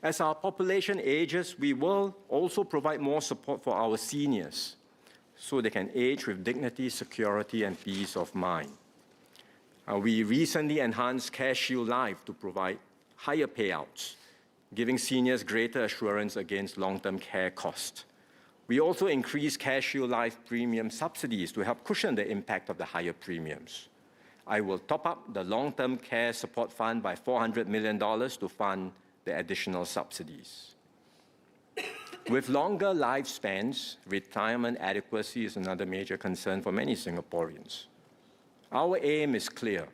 As our population ages, we will also provide more support for our seniors so they can age with dignity, security, and peace of mind. We recently enhanced CareShield Life to provide higher payouts, giving seniors greater assurance against long-term care costs. We also increased CareShield Life premium subsidies to help cushion the impact of the higher premiums. I will top up the long-term care support fund by $400 million to fund the additional subsidies. With longer lifespans, retirement adequacy is another major concern for many Singaporeans. Our aim is clear.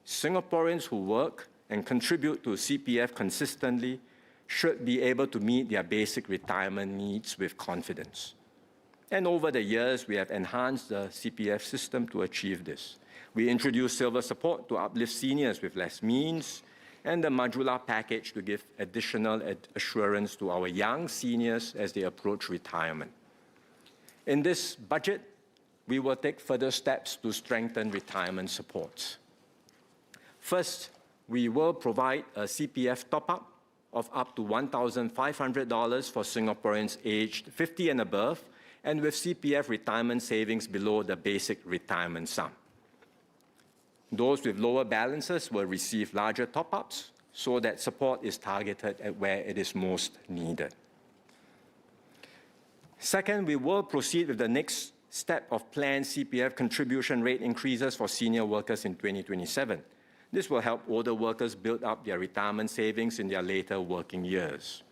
Singaporeans who work and contribute to CPF consistently should be able to meet their basic retirement needs with confidence. And over the years, we have enhanced the CPF system to achieve this. We introduced silver support to uplift seniors with less means, and the modular package to give additional assurance to our young seniors as they approach retirement. In this budget, we will take further steps to strengthen retirement support. First, we will provide a CPF top-up of up to $1,500 for Singaporeans aged 50 and above, and with CPF retirement savings below the basic retirement sum. Those with lower balances will receive larger top-ups so that support is targeted at where it is most needed. Second, we will proceed with the next step of planned CPF contribution rate increases for senior workers in 2027. This will help older workers build up their retirement savings in their later working years.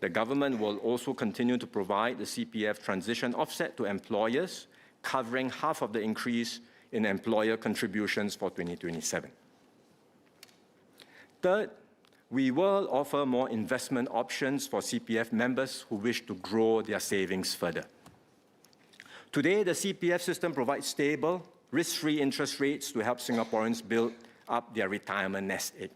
The government will also continue to provide the CPF transition offset to employers, covering half of the increase in employer contributions for 2027. Third, we will offer more investment options for CPF members who wish to grow their savings further. Today, the CPF system provides stable, risk-free interest rates to help Singaporeans build up their retirement nest egg.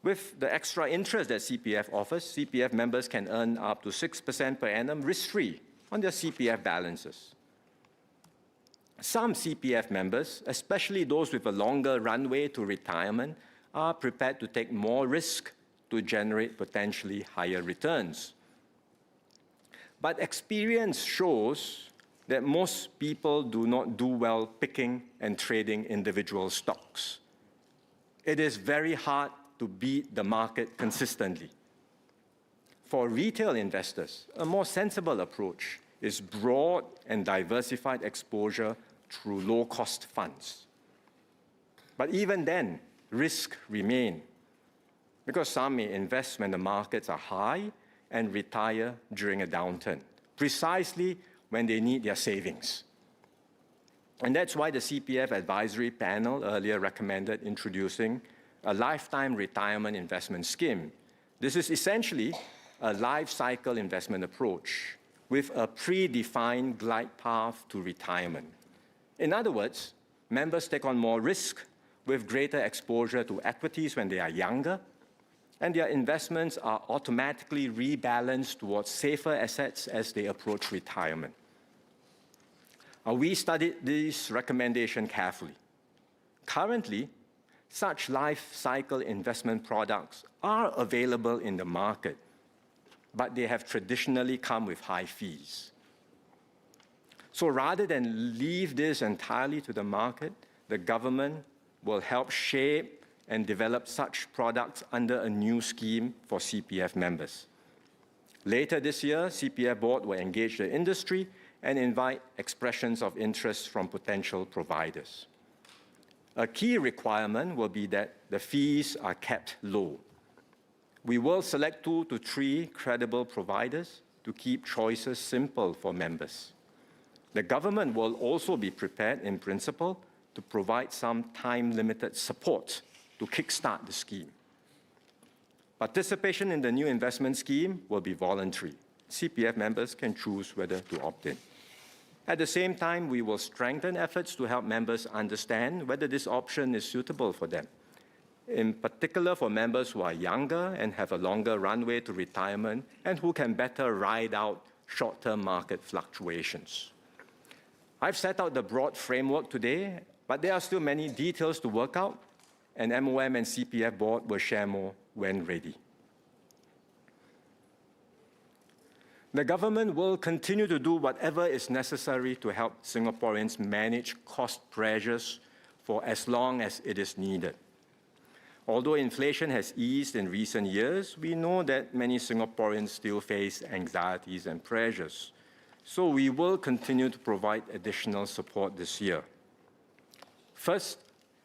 With the extra interest that CPF offers, CPF members can earn up to 6% per annum risk-free on their CPF balances. Some CPF members, especially those with a longer runway to retirement, are prepared to take more risk to generate potentially higher returns. But experience shows that most people do not do well picking and trading individual stocks. It is very hard to beat the market consistently. For retail investors, a more sensible approach is broad and diversified exposure through low-cost funds. But even then, risks remain, because some may invest when the markets are high and retire during a downturn, precisely when they need their savings. And that's why the CPF advisory panel earlier recommended introducing a lifetime retirement investment scheme. This is essentially a life cycle investment approach with a predefined glide path to retirement. In other words, members take on more risk with greater exposure to equities when they are younger, and their investments are automatically rebalanced towards safer assets as they approach retirement. We studied this recommendation carefully. Currently, such life cycle investment products are available in the market, but they have traditionally come with high fees. So rather than leave this entirely to the market, the government will help shape and develop such products under a new scheme for CPF members. Later this year, CPF board will engage the industry and invite expressions of interest from potential providers. A key requirement will be that the fees are kept low. We will select 2 to 3 credible providers to keep choices simple for members. The government will also be prepared, in principle, to provide some time-limited support to kickstart the scheme. Participation in the new investment scheme will be voluntary. CPF members can choose whether to opt in. At the same time, we will strengthen efforts to help members understand whether this option is suitable for them, in particular for members who are younger and have a longer runway to retirement and who can better ride out short-term market fluctuations. I've set out the broad framework today, but there are still many details to work out, and MOM and CPF board will share more when ready. The government will continue to do whatever is necessary to help Singaporeans manage cost pressures for as long as it is needed. Although inflation has eased in recent years, we know that many Singaporeans still face anxieties and pressures. So we will continue to provide additional support this year. First,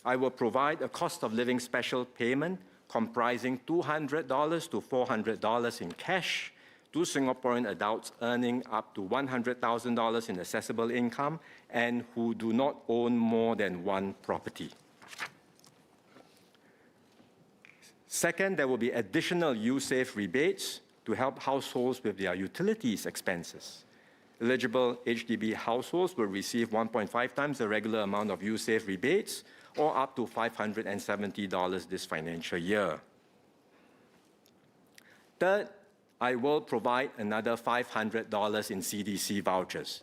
I will provide a cost of living special payment comprising $200 to $400 in cash to Singaporean adults earning up to $100,000 in assessable income and who do not own more than one property. Second, there will be additional U-Save rebates to help households with their utilities expenses. Eligible HDB households will receive 1.5 times the regular amount of U-Save rebates, or up to $570 this financial year. Third, I will provide another $500 in CDC vouchers.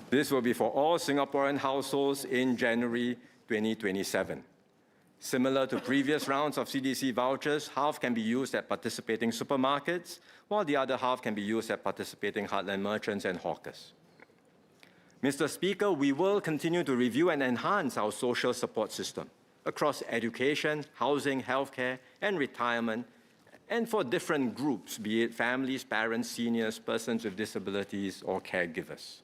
This will be for all Singaporean households in January 2027. Similar to previous rounds of CDC vouchers, half can be used at participating supermarkets, while the other half can be used at participating heartland merchants and hawkers. Mr. Speaker, we will continue to review and enhance our social support system across education, housing, healthcare, and retirement, and for different groups, be it families, parents, seniors, persons with disabilities, or caregivers.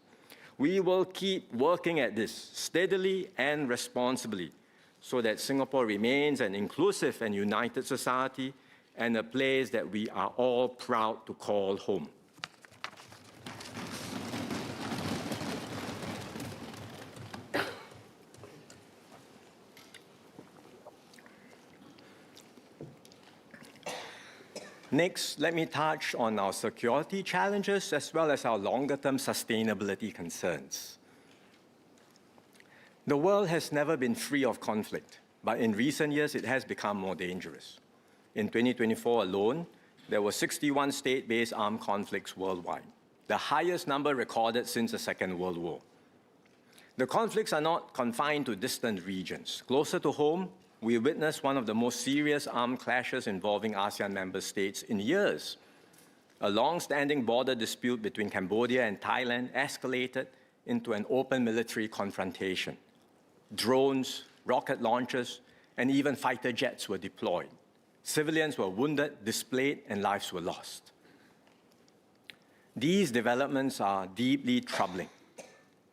We will keep working at this steadily and responsibly so that Singapore remains an inclusive and united society and a place that we are all proud to call home. Next, let me touch on our security challenges as well as our longer-term sustainability concerns. The world has never been free of conflict, but in recent years it has become more dangerous. In 2024 alone, there were 61 state-based armed conflicts worldwide, the highest number recorded since the Second World War. The conflicts are not confined to distant regions. Closer to home, we witnessed one of the most serious armed clashes involving ASEAN member states in years. A long-standing border dispute between Cambodia and Thailand escalated into an open military confrontation. Drones, rocket launchers, and even fighter jets were deployed. Civilians were wounded, displaced, and lives were lost. These developments are deeply troubling.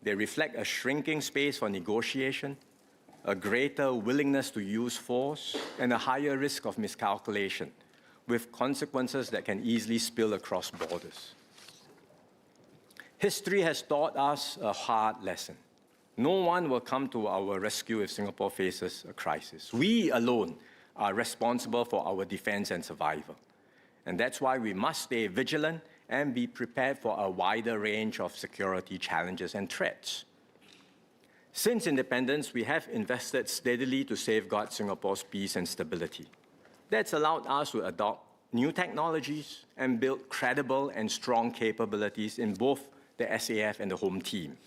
They reflect a shrinking space for negotiation, a greater willingness to use force, and a higher risk of miscalculation, with consequences that can easily spill across borders. History has taught us a hard lesson. No one will come to our rescue if Singapore faces a crisis. We alone are responsible for our defense and survival. And that's why we must stay vigilant and be prepared for a wider range of security challenges and threats. Since independence, we have invested steadily to safeguard Singapore's peace and stability. That's allowed us to adopt new technologies and build credible and strong capabilities in both the SAF and the home team.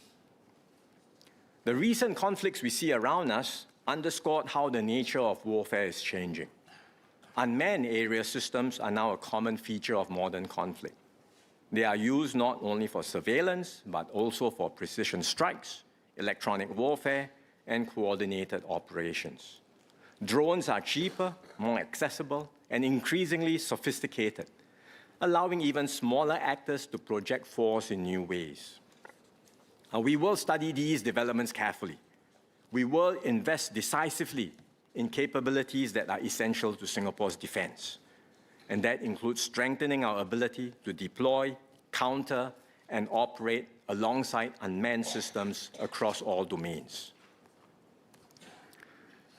The recent conflicts we see around us underscored how the nature of warfare is changing. Unmanned area systems are now a common feature of modern conflict. They are used not only for surveillance, but also for precision strikes, electronic warfare, and coordinated operations. Drones are cheaper, more accessible, and increasingly sophisticated, allowing even smaller actors to project force in new ways. We will study these developments carefully. We will invest decisively in capabilities that are essential to Singapore's defense, and that includes strengthening our ability to deploy, counter, and operate alongside unmanned systems across all domains.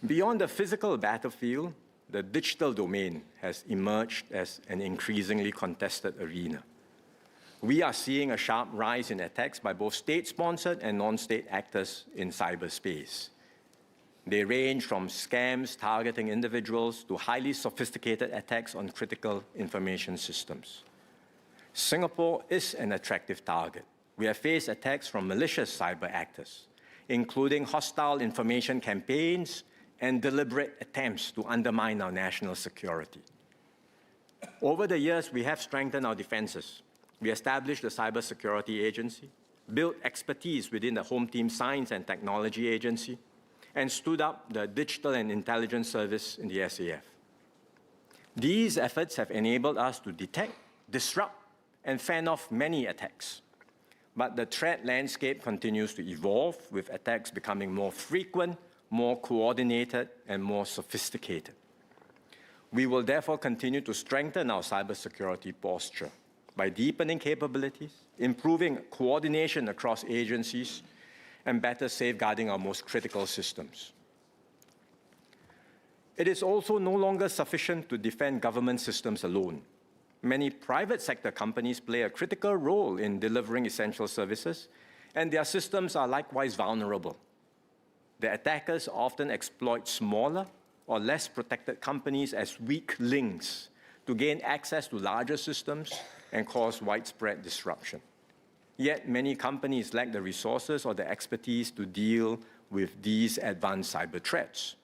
Beyond the physical battlefield, the digital domain has emerged as an increasingly contested arena. We are seeing a sharp rise in attacks by both state-sponsored and non-state actors in cyberspace. They range from scams targeting individuals to highly sophisticated attacks on critical information systems. Singapore is an attractive target. We have faced attacks from malicious cyber actors, including hostile information campaigns and deliberate attempts to undermine our national security. Over the years, we have strengthened our defenses. We established the Cybersecurity Agency, built expertise within the Home Team Science and Technology Agency, and stood up the Digital and Intelligence Service in the SAF. These efforts have enabled us to detect, disrupt, and fend off many attacks. But the threat landscape continues to evolve, with attacks becoming more frequent, more coordinated, and more sophisticated. We will therefore continue to strengthen our cybersecurity posture by deepening capabilities, improving coordination across agencies, and better safeguarding our most critical systems. It is also no longer sufficient to defend government systems alone. Many private sector companies play a critical role in delivering essential services, and their systems are likewise vulnerable. The attackers often exploit smaller or less protected companies as weak links to gain access to larger systems and cause widespread disruption. Yet many companies lack the resources or the expertise to deal with these advanced cyber threats.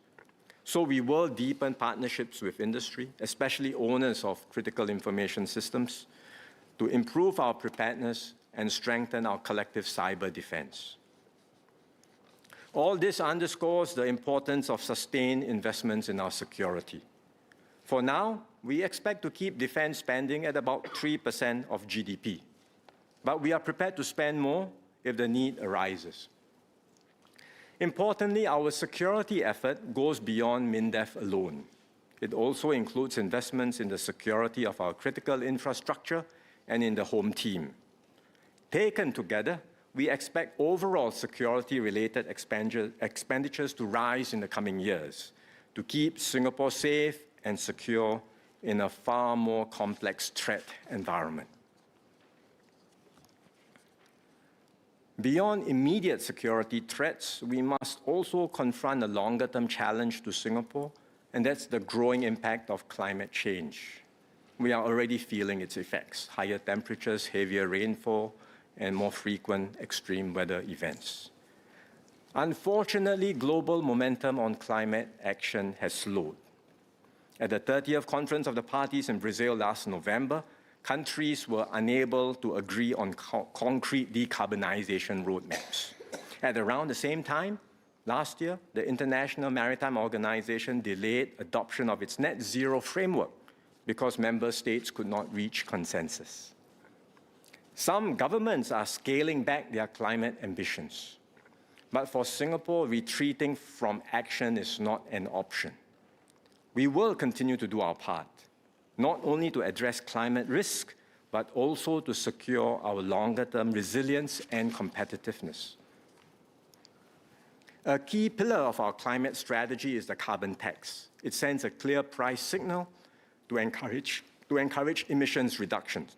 So we will deepen partnerships with industry, especially owners of critical information systems, to improve our preparedness and strengthen our collective cyber defense. All this underscores the importance of sustained investments in our security. For now, we expect to keep defense spending at about 3% of GDP. But we are prepared to spend more if the need arises. Importantly, our security effort goes beyond MINDEF alone. It also includes investments in the security of our critical infrastructure and in the home team. Taken together, we expect overall security-related expenditures to rise in the coming years to keep Singapore safe and secure in a far more complex threat environment. Beyond immediate security threats, we must also confront a longer-term challenge to Singapore, and that's the growing impact of climate change. We are already feeling its effects: higher temperatures, heavier rainfall, and more frequent extreme weather events. Unfortunately, global momentum on climate action has slowed. At the 30th Conference of the Parties in Brazil last November, countries were unable to agree on concrete decarbonization roadmaps. At around the same time, last year, the International Maritime Organization delayed adoption of its net zero framework because member states could not reach consensus. Some governments are scaling back their climate ambitions. But for Singapore, retreating from action is not an option. We will continue to do our part, not only to address climate risk, but also to secure our longer-term resilience and competitiveness. A key pillar of our climate strategy is the carbon tax. It sends a clear price signal to encourage emissions reductions.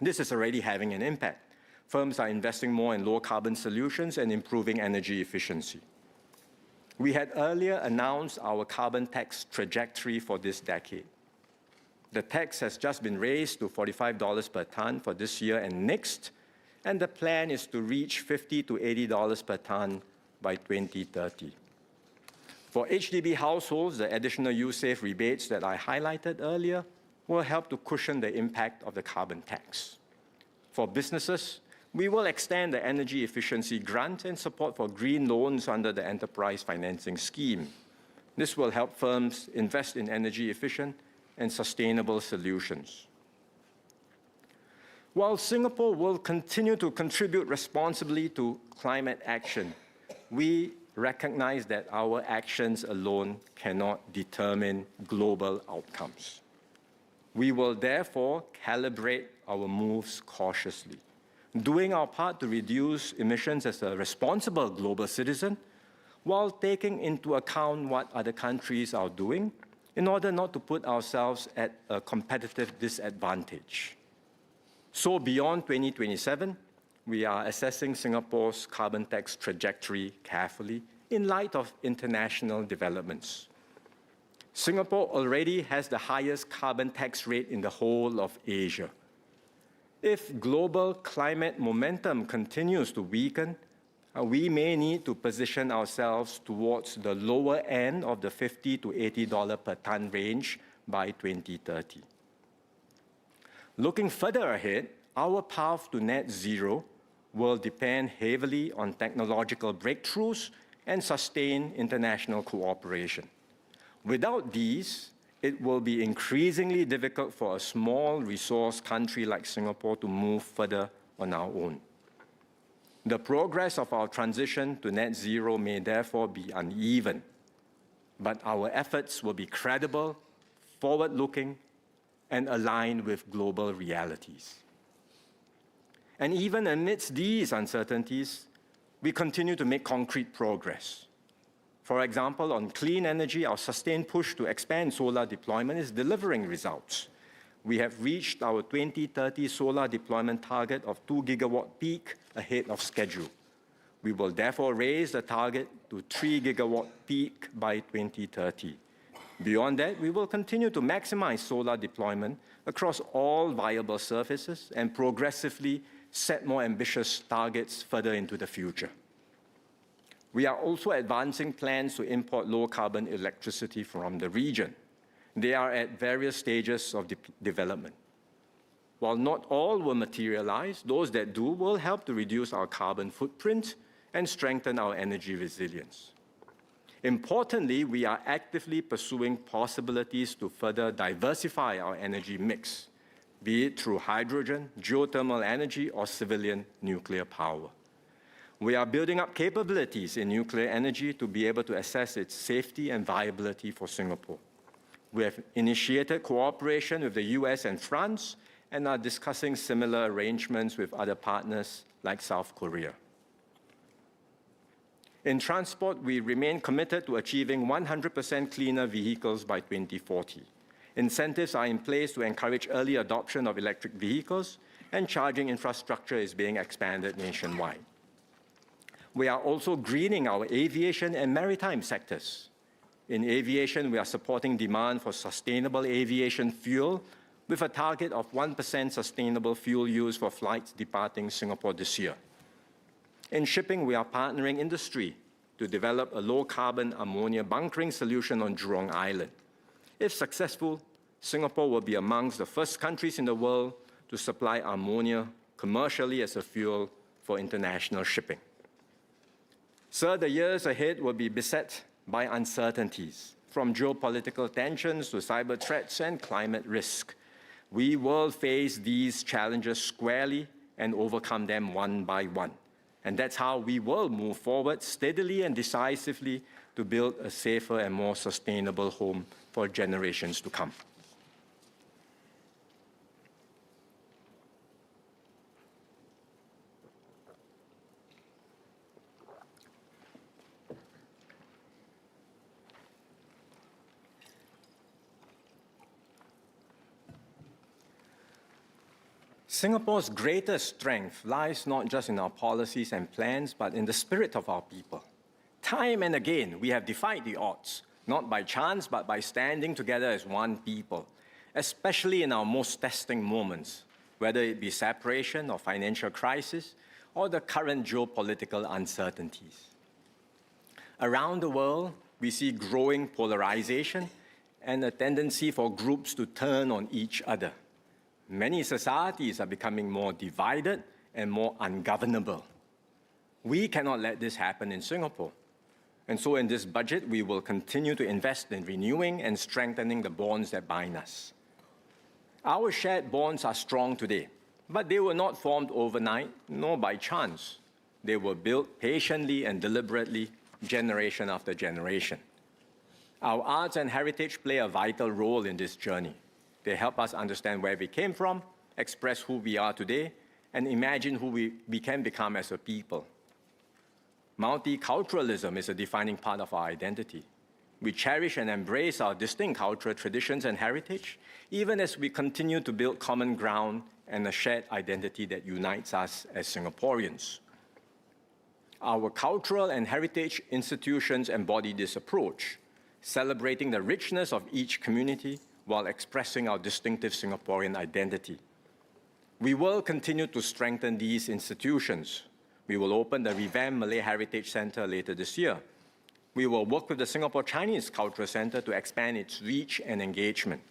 This is already having an impact. Firms are investing more in low-carbon solutions and improving energy efficiency. We had earlier announced our carbon tax trajectory for this decade. The tax has just been raised to $45 per tonne for this year and next, and the plan is to reach $50 to $80 per tonne by 2030. For HDB households, the additional U-Save rebates that I highlighted earlier will help to cushion the impact of the carbon tax. For businesses, we will extend the energy efficiency grant and support for green loans under the enterprise financing scheme. This will help firms invest in energy efficient and sustainable solutions. While Singapore will continue to contribute responsibly to climate action, we recognize that our actions alone cannot determine global outcomes. We will therefore calibrate our moves cautiously, doing our part to reduce emissions as a responsible global citizen, while taking into account what other countries are doing in order not to put ourselves at a competitive disadvantage. So beyond 2027, we are assessing Singapore's carbon tax trajectory carefully in light of international developments. Singapore already has the highest carbon tax rate in the whole of Asia. If global climate momentum continues to weaken, we may need to position ourselves towards the lower end of the $50 to $80 per tonne range by 2030. Looking further ahead, our path to net zero will depend heavily on technological breakthroughs and sustained international cooperation. Without these, it will be increasingly difficult for a small resource country like Singapore to move further on our own. The progress of our transition to net zero may therefore be uneven, but our efforts will be credible, forward-looking, and aligned with global realities. And even amidst these uncertainties, we continue to make concrete progress. For example, on clean energy, our sustained push to expand solar deployment is delivering results. we have reached our 2030 solar deployment target of 2 gigawatt peak ahead of schedule. We will therefore raise the target to 3 gigawatt peak by 2030. Beyond that, we will continue to maximize solar deployment across all viable surfaces and progressively set more ambitious targets further into the future. We are also advancing plans to import low-carbon electricity from the region. They are at various stages of development. While not all will materialize, those that do will help to reduce our carbon footprint and strengthen our energy resilience. Importantly, we are actively pursuing possibilities to further diversify our energy mix, be it through hydrogen, geothermal energy, or civilian nuclear power. We are building up capabilities in nuclear energy to be able to assess its safety and viability for Singapore. We have initiated cooperation with the US and France and are discussing similar arrangements with other partners like South Korea. In transport, we remain committed to achieving 100% cleaner vehicles by 2040. Incentives are in place to encourage early adoption of electric vehicles, and charging infrastructure is being expanded nationwide. We are also greening our aviation and maritime sectors. In aviation, we are supporting demand for sustainable aviation fuel with a target of 1% sustainable fuel use for flights departing Singapore this year. In shipping, we are partnering industry to develop a low-carbon ammonia bunkering solution on Jurong Island. If successful, Singapore will be amongst the first countries in the world to supply ammonia commercially as a fuel for international shipping. Sir, the years ahead will be beset by uncertainties, from geopolitical tensions to cyber threats and climate risk. We will face these challenges squarely and overcome them one by one. And that's how we will move forward steadily and decisively to build a safer and more sustainable home for generations to come. Singapore's greatest strength lies not just in our policies and plans, but in the spirit of our people. Time and again, we have defied the odds, not by chance, but by standing together as one people, especially in our most testing moments, whether it be separation or financial crisis, or the current geopolitical uncertainties. Around the world, we see growing polarization and a tendency for groups to turn on each other. Many societies are becoming more divided and more ungovernable. We cannot let this happen in Singapore. And so in this budget, we will continue to invest in renewing and strengthening the bonds that bind us. Our shared bonds are strong today, but they were not formed overnight, nor by chance. They were built patiently and deliberately, generation after generation. Our arts and heritage play a vital role in this journey. They help us understand where we came from, express who we are today, and imagine who we can become as a people. Multiculturalism is a defining part of our identity. We cherish and embrace our distinct cultural traditions and heritage, even as we continue to build common ground and a shared identity that unites us as Singaporeans. Our cultural and heritage institutions embody this approach, celebrating the richness of each community while expressing our distinctive Singaporean identity. We will continue to strengthen these institutions. We will open the revamped Malay Heritage Centre later this year. We will work with the Singapore Chinese Cultural Centre to expand its reach and engagement.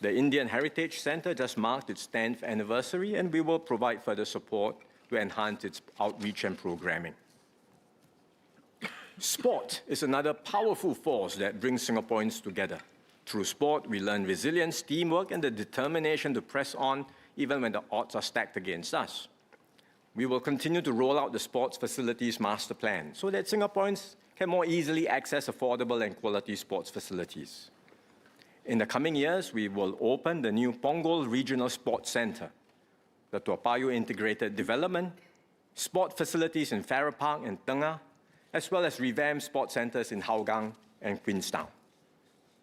The Indian Heritage Centre just marked its 10th anniversary, and we will provide further support to enhance its outreach and programming. Sport is another powerful force that brings Singaporeans together. Through sport, we learn resilience, teamwork, and the determination to press on even when the odds are stacked against us. We will continue to roll out the Sports Facilities Master Plan so that Singaporeans can more easily access affordable and quality sports facilities. In the coming years, we will open the new Punggol Regional Sports Centre, the Toa Payoh Integrated Development, sport facilities in Farrer Park and Tengah, as well as revamped sports centres in Hougang and Queenstown.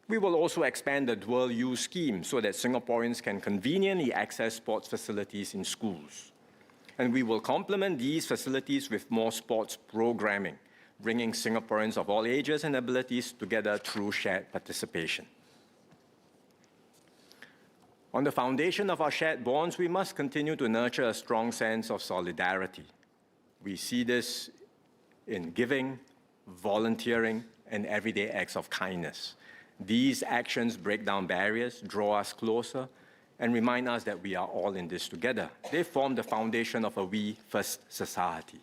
We will also expand the dual-use scheme so that Singaporeans can conveniently access sports facilities in schools. And we will complement these facilities with more sports programming, bringing Singaporeans of all ages and abilities together through shared participation. On the foundation of our shared bonds, we must continue to nurture a strong sense of solidarity. We see this in giving, volunteering, and everyday acts of kindness. These actions break down barriers, draw us closer, and remind us that we are all in this together. They form the foundation of a we-first society.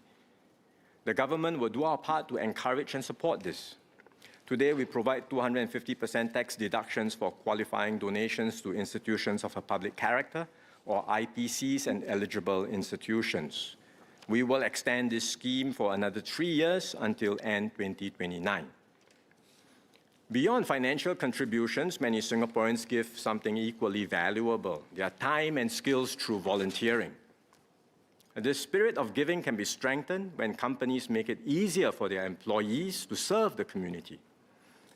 The government will do our part to encourage and support this. Today, we provide 250% tax deductions for qualifying donations to institutions of a public character, or IPCs, and eligible institutions. We will extend this scheme for another 3 years until end 2029. Beyond financial contributions, many Singaporeans give something equally valuable, their time and skills through volunteering. This spirit of giving can be strengthened when companies make it easier for their employees to serve the community.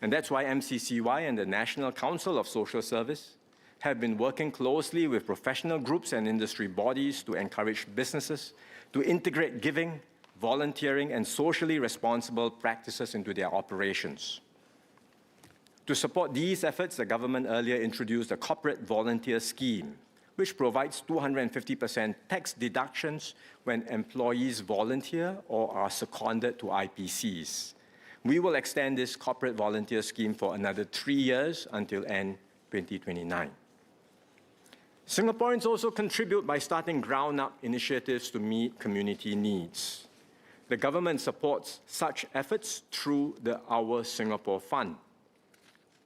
And that's why MCCY and the National Council of Social Service have been working closely with professional groups and industry bodies to encourage businesses to integrate giving, volunteering, and socially responsible practices into their operations. To support these efforts, the government earlier introduced a corporate volunteer scheme, which provides 250% tax deductions when employees volunteer or are seconded to IPCs. We will extend this corporate volunteer scheme for another 3 years until end 2029. Singaporeans also contribute by starting ground-up initiatives to meet community needs. The government supports such efforts through the Our Singapore Fund.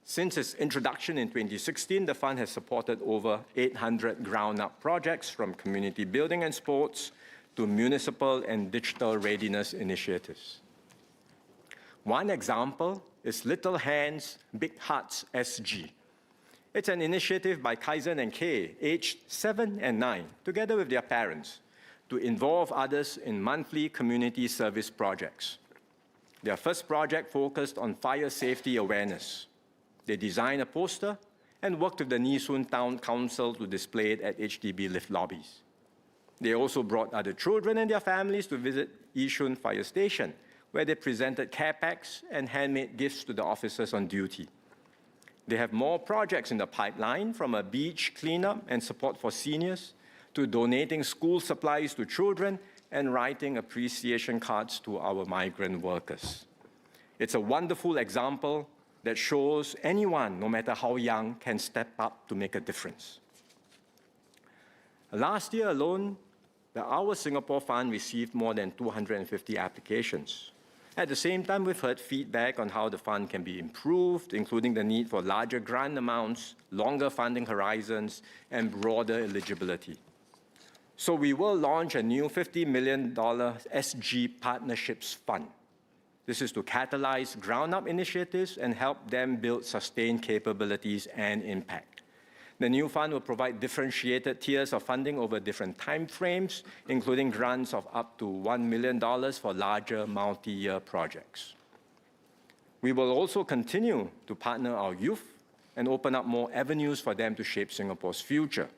Since its introduction in 2016, the fund has supported over 800 ground-up projects from community building and sports to municipal and digital readiness initiatives. One example is Little Hands, Big Hearts SG. It's an initiative by Kaizen and Kay, aged 7 and 9, together with their parents, to involve others in monthly community service projects. Their first project focused on fire safety awareness. They designed a poster and worked with the Nee Soon Town Council to display it at HDB lift lobbies. They also brought other children and their families to visit Yishun Fire Station, where they presented care packs and handmade gifts to the officers on duty. They have more projects in the pipeline, from a beach cleanup and support for seniors to donating school supplies to children and writing appreciation cards to our migrant workers. It's a wonderful example that shows anyone, no matter how young, can step up to make a difference. Last year alone, the Our Singapore Fund received more than 250 applications. At the same time, we've heard feedback on how the fund can be improved, including the need for larger grant amounts, longer funding horizons, and broader eligibility. So we will launch a new $50 million SG Partnerships Fund. This is to catalyze ground-up initiatives and help them build sustained capabilities and impact. The new fund will provide differentiated tiers of funding over different timeframes, including grants of up to $1 million for larger multi-year projects. We will also continue to partner our youth and open up more avenues for them to shape Singapore's future.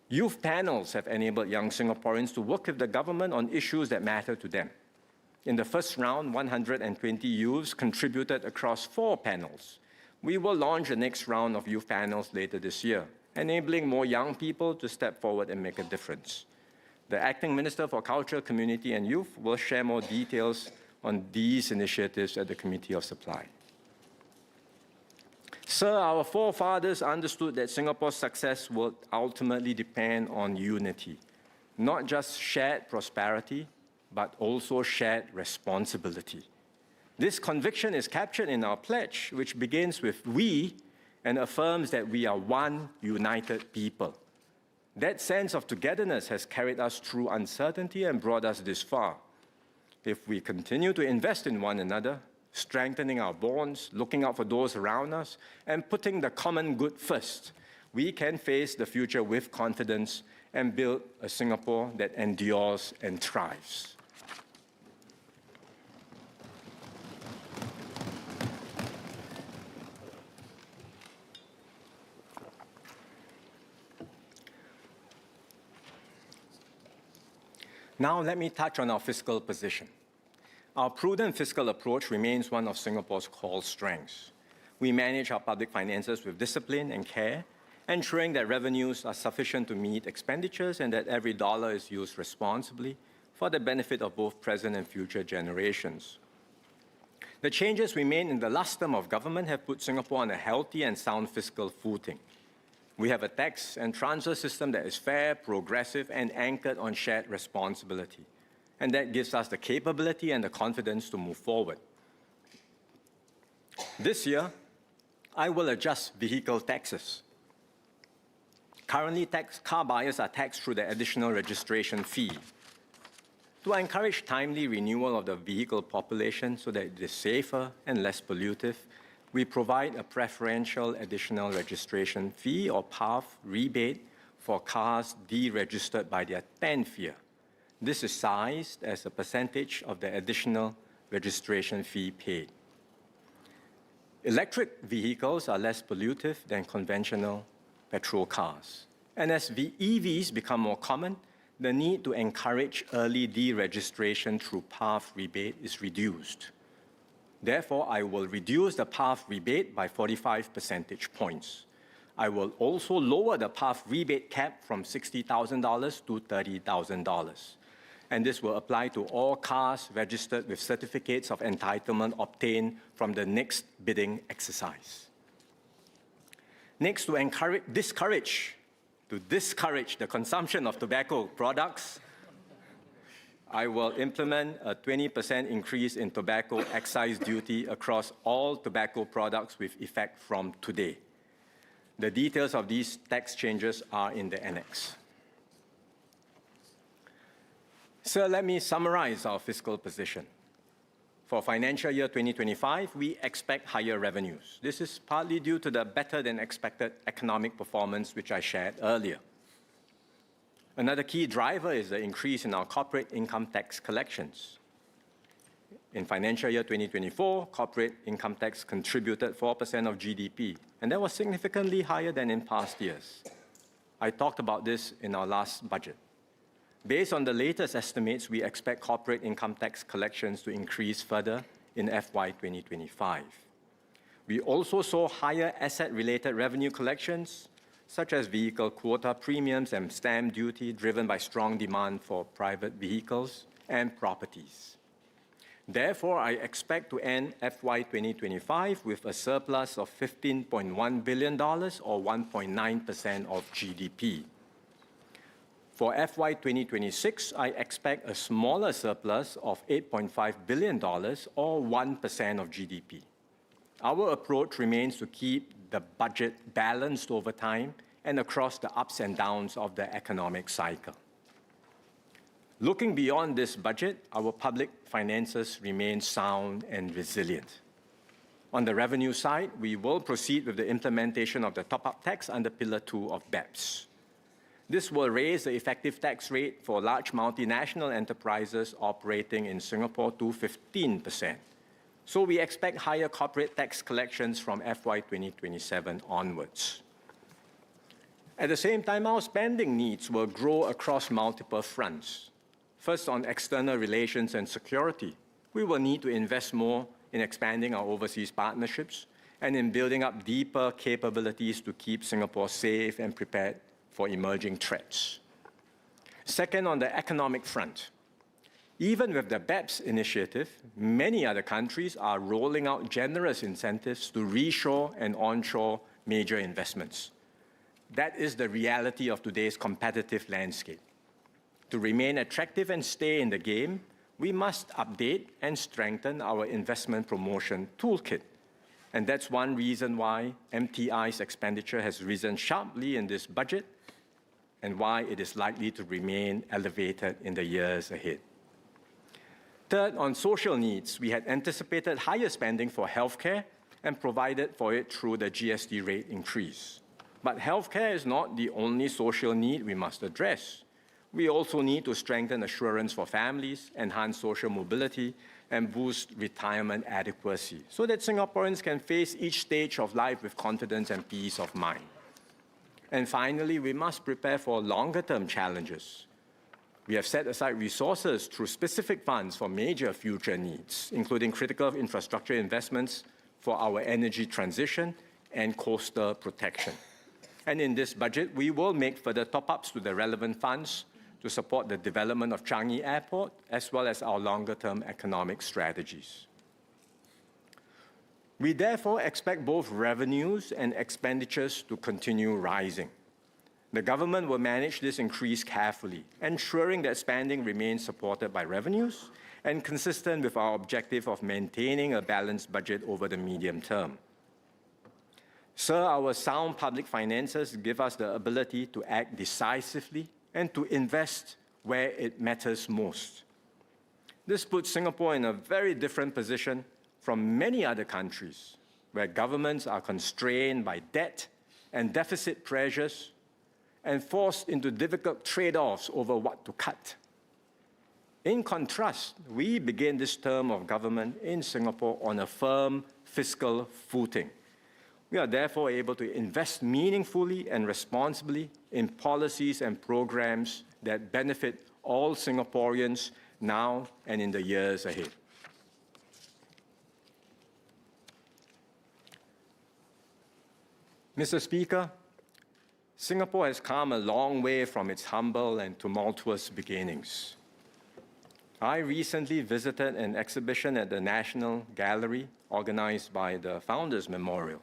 Youth panels have enabled young Singaporeans to work with the government on issues that matter to them. In the first round, 120 youths contributed across 4 panels. We will launch the next round of youth panels later this year, enabling more young people to step forward and make a difference. The Acting Minister for Culture, Community and Youth will share more details on these initiatives at the Committee of Supply. Sir, our forefathers understood that Singapore's success would ultimately depend on unity, not just shared prosperity, but also shared responsibility. This conviction is captured in our pledge, which begins with we and affirms that we are one united people. That sense of togetherness has carried us through uncertainty and brought us this far. If we continue to invest in one another, strengthening our bonds, looking out for those around us, and putting the common good first, we can face the future with confidence and build a Singapore that endures and thrives. Now let me touch on our fiscal position. Our prudent fiscal approach remains one of Singapore's core strengths. We manage our public finances with discipline and care, ensuring that revenues are sufficient to meet expenditures and that every dollar is used responsibly for the benefit of both present and future generations. The changes we made in the last term of government have put Singapore on a healthy and sound fiscal footing. We have a tax and transfer system that is fair, progressive, and anchored on shared responsibility. And that gives us the capability and the confidence to move forward. This year, I will adjust vehicle taxes. Currently, car buyers are taxed through the additional registration fee. To encourage timely renewal of the vehicle population so that it is safer and less pollutive, we provide a preferential additional registration fee or PAF rebate for cars deregistered by their 10th year. This is sized as a percentage of the additional registration fee paid. Electric vehicles are less pollutive than conventional petrol cars. And as EVs become more common, the need to encourage early deregistration through PAF rebate is reduced. Therefore, I will reduce the PAF rebate by 45 percentage points. I will also lower the PAF rebate cap from $60,000 to $30,000. And this will apply to all cars registered with certificates of entitlement obtained from the next bidding exercise. Next, to discourage the consumption of tobacco products, I will implement a 20% increase in tobacco excise duty across all tobacco products with effect from today. The details of these tax changes are in the annex. So let me summarize our fiscal position. For financial year 2025, we expect higher revenues. This is partly due to the better-than-expected economic performance, which I shared earlier. Another key driver is the increase in our corporate income tax collections. In financial year 2024, corporate income tax contributed 4% of GDP, and that was significantly higher than in past years. I talked about this in our last budget. Based on the latest estimates, we expect corporate income tax collections to increase further in FY 2025. We also saw higher asset-related revenue collections, such as vehicle quota premiums and stamp duty, driven by strong demand for private vehicles and properties. Therefore, I expect to end FY 2025 with a surplus of $15.1 billion, or 1.9% of GDP. For FY 2026, I expect a smaller surplus of $8.5 billion, or 1% of GDP. Our approach remains to keep the budget balanced over time and across the ups and downs of the economic cycle. Looking beyond this budget, our public finances remain sound and resilient. On the revenue side, we will proceed with the implementation of the top-up tax under Pillar 2 of BEPS. This will raise the effective tax rate for large multinational enterprises operating in Singapore to 15%. So we expect higher corporate tax collections from FY 2027 onwards. At the same time, our spending needs will grow across multiple fronts. First, on external relations and security, we will need to invest more in expanding our overseas partnerships and in building up deeper capabilities to keep Singapore safe and prepared for emerging threats. Second, on the economic front, even with the BEPS initiative, many other countries are rolling out generous incentives to reshore and onshore major investments. That is the reality of today's competitive landscape. To remain attractive and stay in the game, we must update and strengthen our investment promotion toolkit. And that's one reason why MTI's expenditure has risen sharply in this budget and why it is likely to remain elevated in the years ahead. Third, on social needs, we had anticipated higher spending for healthcare and provided for it through the GST rate increase. But healthcare is not the only social need we must address. We also need to strengthen assurance for families, enhance social mobility, and boost retirement adequacy so that Singaporeans can face each stage of life with confidence and peace of mind. And finally, we must prepare for longer-term challenges. We have set aside resources through specific funds for major future needs, including critical infrastructure investments for our energy transition and coastal protection. And in this budget, we will make further top-ups to the relevant funds to support the development of Changi Airport, as well as our longer-term economic strategies. We therefore expect both revenues and expenditures to continue rising. The government will manage this increase carefully, ensuring that spending remains supported by revenues and consistent with our objective of maintaining a balanced budget over the medium term. Sir, our sound public finances give us the ability to act decisively and to invest where it matters most. This puts Singapore in a very different position from many other countries, where governments are constrained by debt and deficit pressures and forced into difficult trade-offs over what to cut. In contrast, we begin this term of government in Singapore on a firm fiscal footing. We are therefore able to invest meaningfully and responsibly in policies and programs that benefit all Singaporeans now and in the years ahead. Mr. Speaker, Singapore has come a long way from its humble and tumultuous beginnings. I recently visited an exhibition at the National Gallery organized by the Founders Memorial.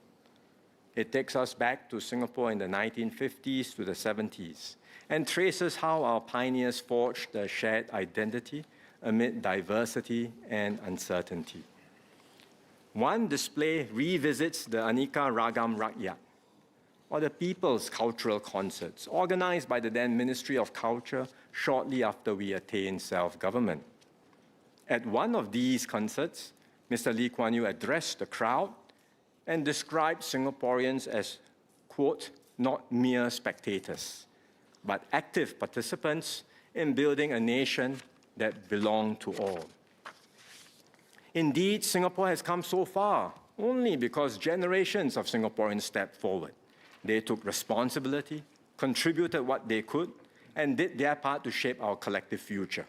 It takes us back to Singapore in the 1950s to the 70s and traces how our pioneers forged a shared identity amid diversity and uncertainty. One display revisits the Aneka Ragam Rakyat, or the People's Cultural Concerts, organized by the then Ministry of Culture shortly after we attained self-government. At one of these concerts, Mr. Lee Kuan Yew addressed the crowd and described Singaporeans as, quote, not mere spectators, but active participants in building a nation that belonged to all. Indeed, Singapore has come so far only because generations of Singaporeans stepped forward. They took responsibility, contributed what they could, and did their part to shape our collective future.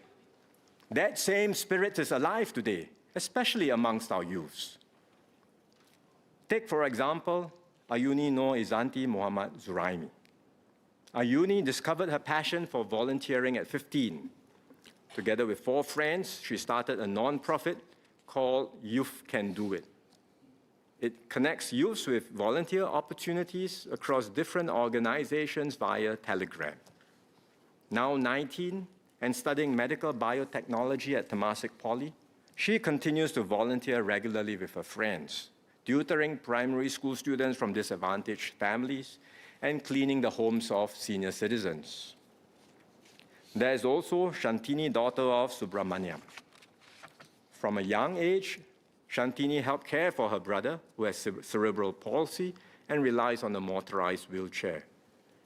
That same spirit is alive today, especially amongst our youths. Take, for example, Ayuni Noor Izanti Muhammad Zuraimi. Ayuni discovered her passion for volunteering at 15. Together with 4 friends, she started a non-profit called Youth Can Do It. It connects youths with volunteer opportunities across different organizations via Telegram. Now 19 and studying medical biotechnology at Temasek Poly, she continues to volunteer regularly with her friends, tutoring primary school students from disadvantaged families and cleaning the homes of senior citizens. There is also Shantini, daughter of Subramaniam. From a young age, Shantini helped care for her brother, who has cerebral palsy and relies on a motorized wheelchair.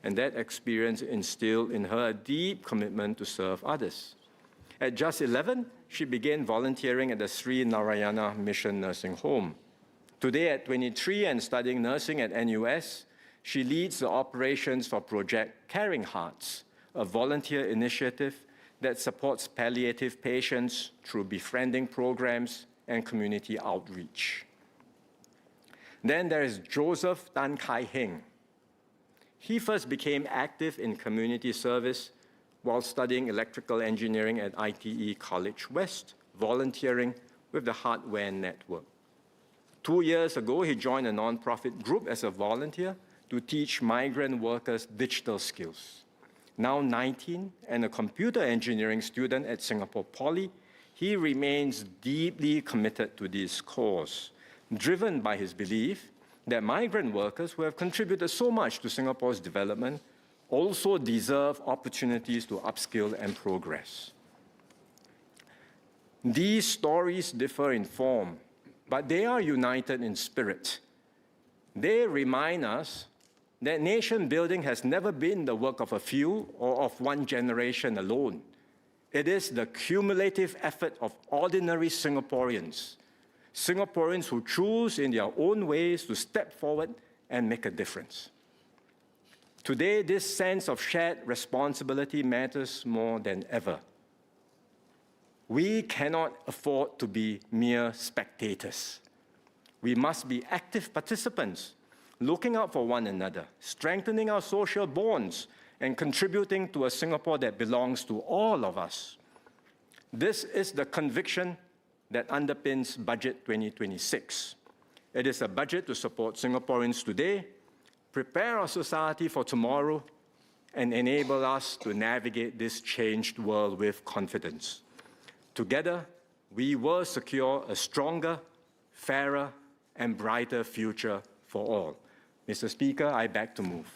And that experience instilled in her a deep commitment to serve others. At just 11, she began volunteering at the Sri Narayana Mission Nursing Home. Today, at 23 and studying nursing at NUS, she leads the operations for Project Caring Hearts, a volunteer initiative that supports palliative patients through befriending programs and community outreach. Then there is Joseph Tan Kai Heng. He first became active in community service while studying electrical engineering at ITE College West, volunteering with the Hardware Network. 2 years ago, he joined a nonprofit group as a volunteer to teach migrant workers digital skills. Now 19 and a computer engineering student at Singapore Poly, he remains deeply committed to this cause, driven by his belief that migrant workers who have contributed so much to Singapore's development also deserve opportunities to upskill and progress. These stories differ in form, but they are united in spirit. They remind us that nation building has never been the work of a few or of one generation alone. It is the cumulative effort of ordinary Singaporeans, Singaporeans who choose in their own ways to step forward and make a difference. Today, this sense of shared responsibility matters more than ever. We cannot afford to be mere spectators. We must be active participants, looking out for one another, strengthening our social bonds, and contributing to a Singapore that belongs to all of us. This is the conviction that underpins Budget 2026. It is a budget to support Singaporeans today, prepare our society for tomorrow, and enable us to navigate this changed world with confidence. Together, we will secure a stronger, fairer, and brighter future for all. Mr. Speaker, I beg to move.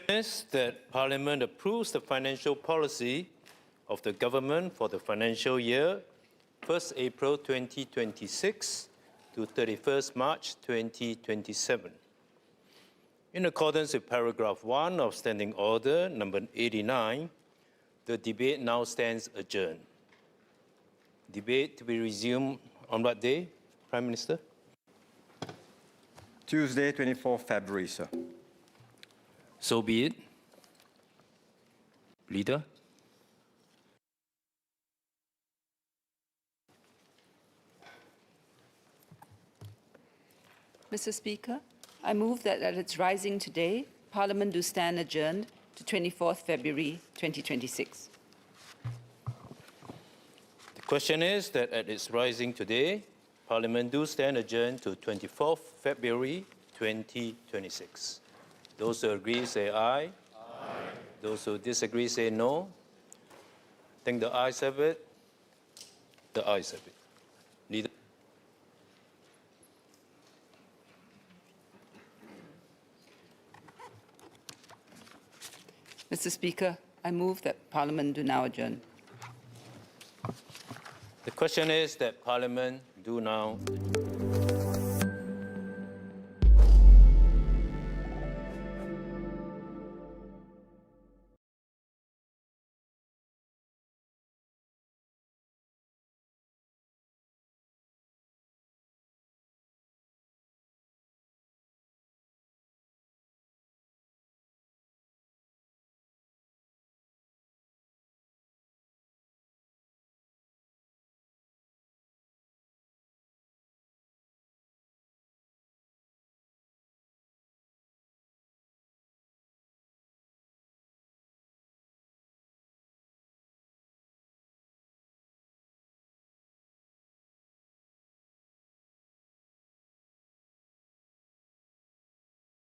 Is that Parliament approves the financial policy of the government for the financial year 1st April 2026 to 31st March 2027. In accordance with paragraph 1 of Standing Order number 89, the debate now stands adjourned. Debate to be resumed on what day, Prime Minister? Tuesday, 24 February, sir. So be it. Leader? Mr. Speaker, I move that at its rising today, Parliament do stand adjourned to 24th February 2026. The question is that at its rising today, Parliament do stand adjourned to 24th February 2026. Those who agree say aye. Aye. Those who disagree say no. I think the ayes have it. The ayes have it. Leader. Mr. Speaker, I move that Parliament do now adjourn. The question is that Parliament do now adjourn.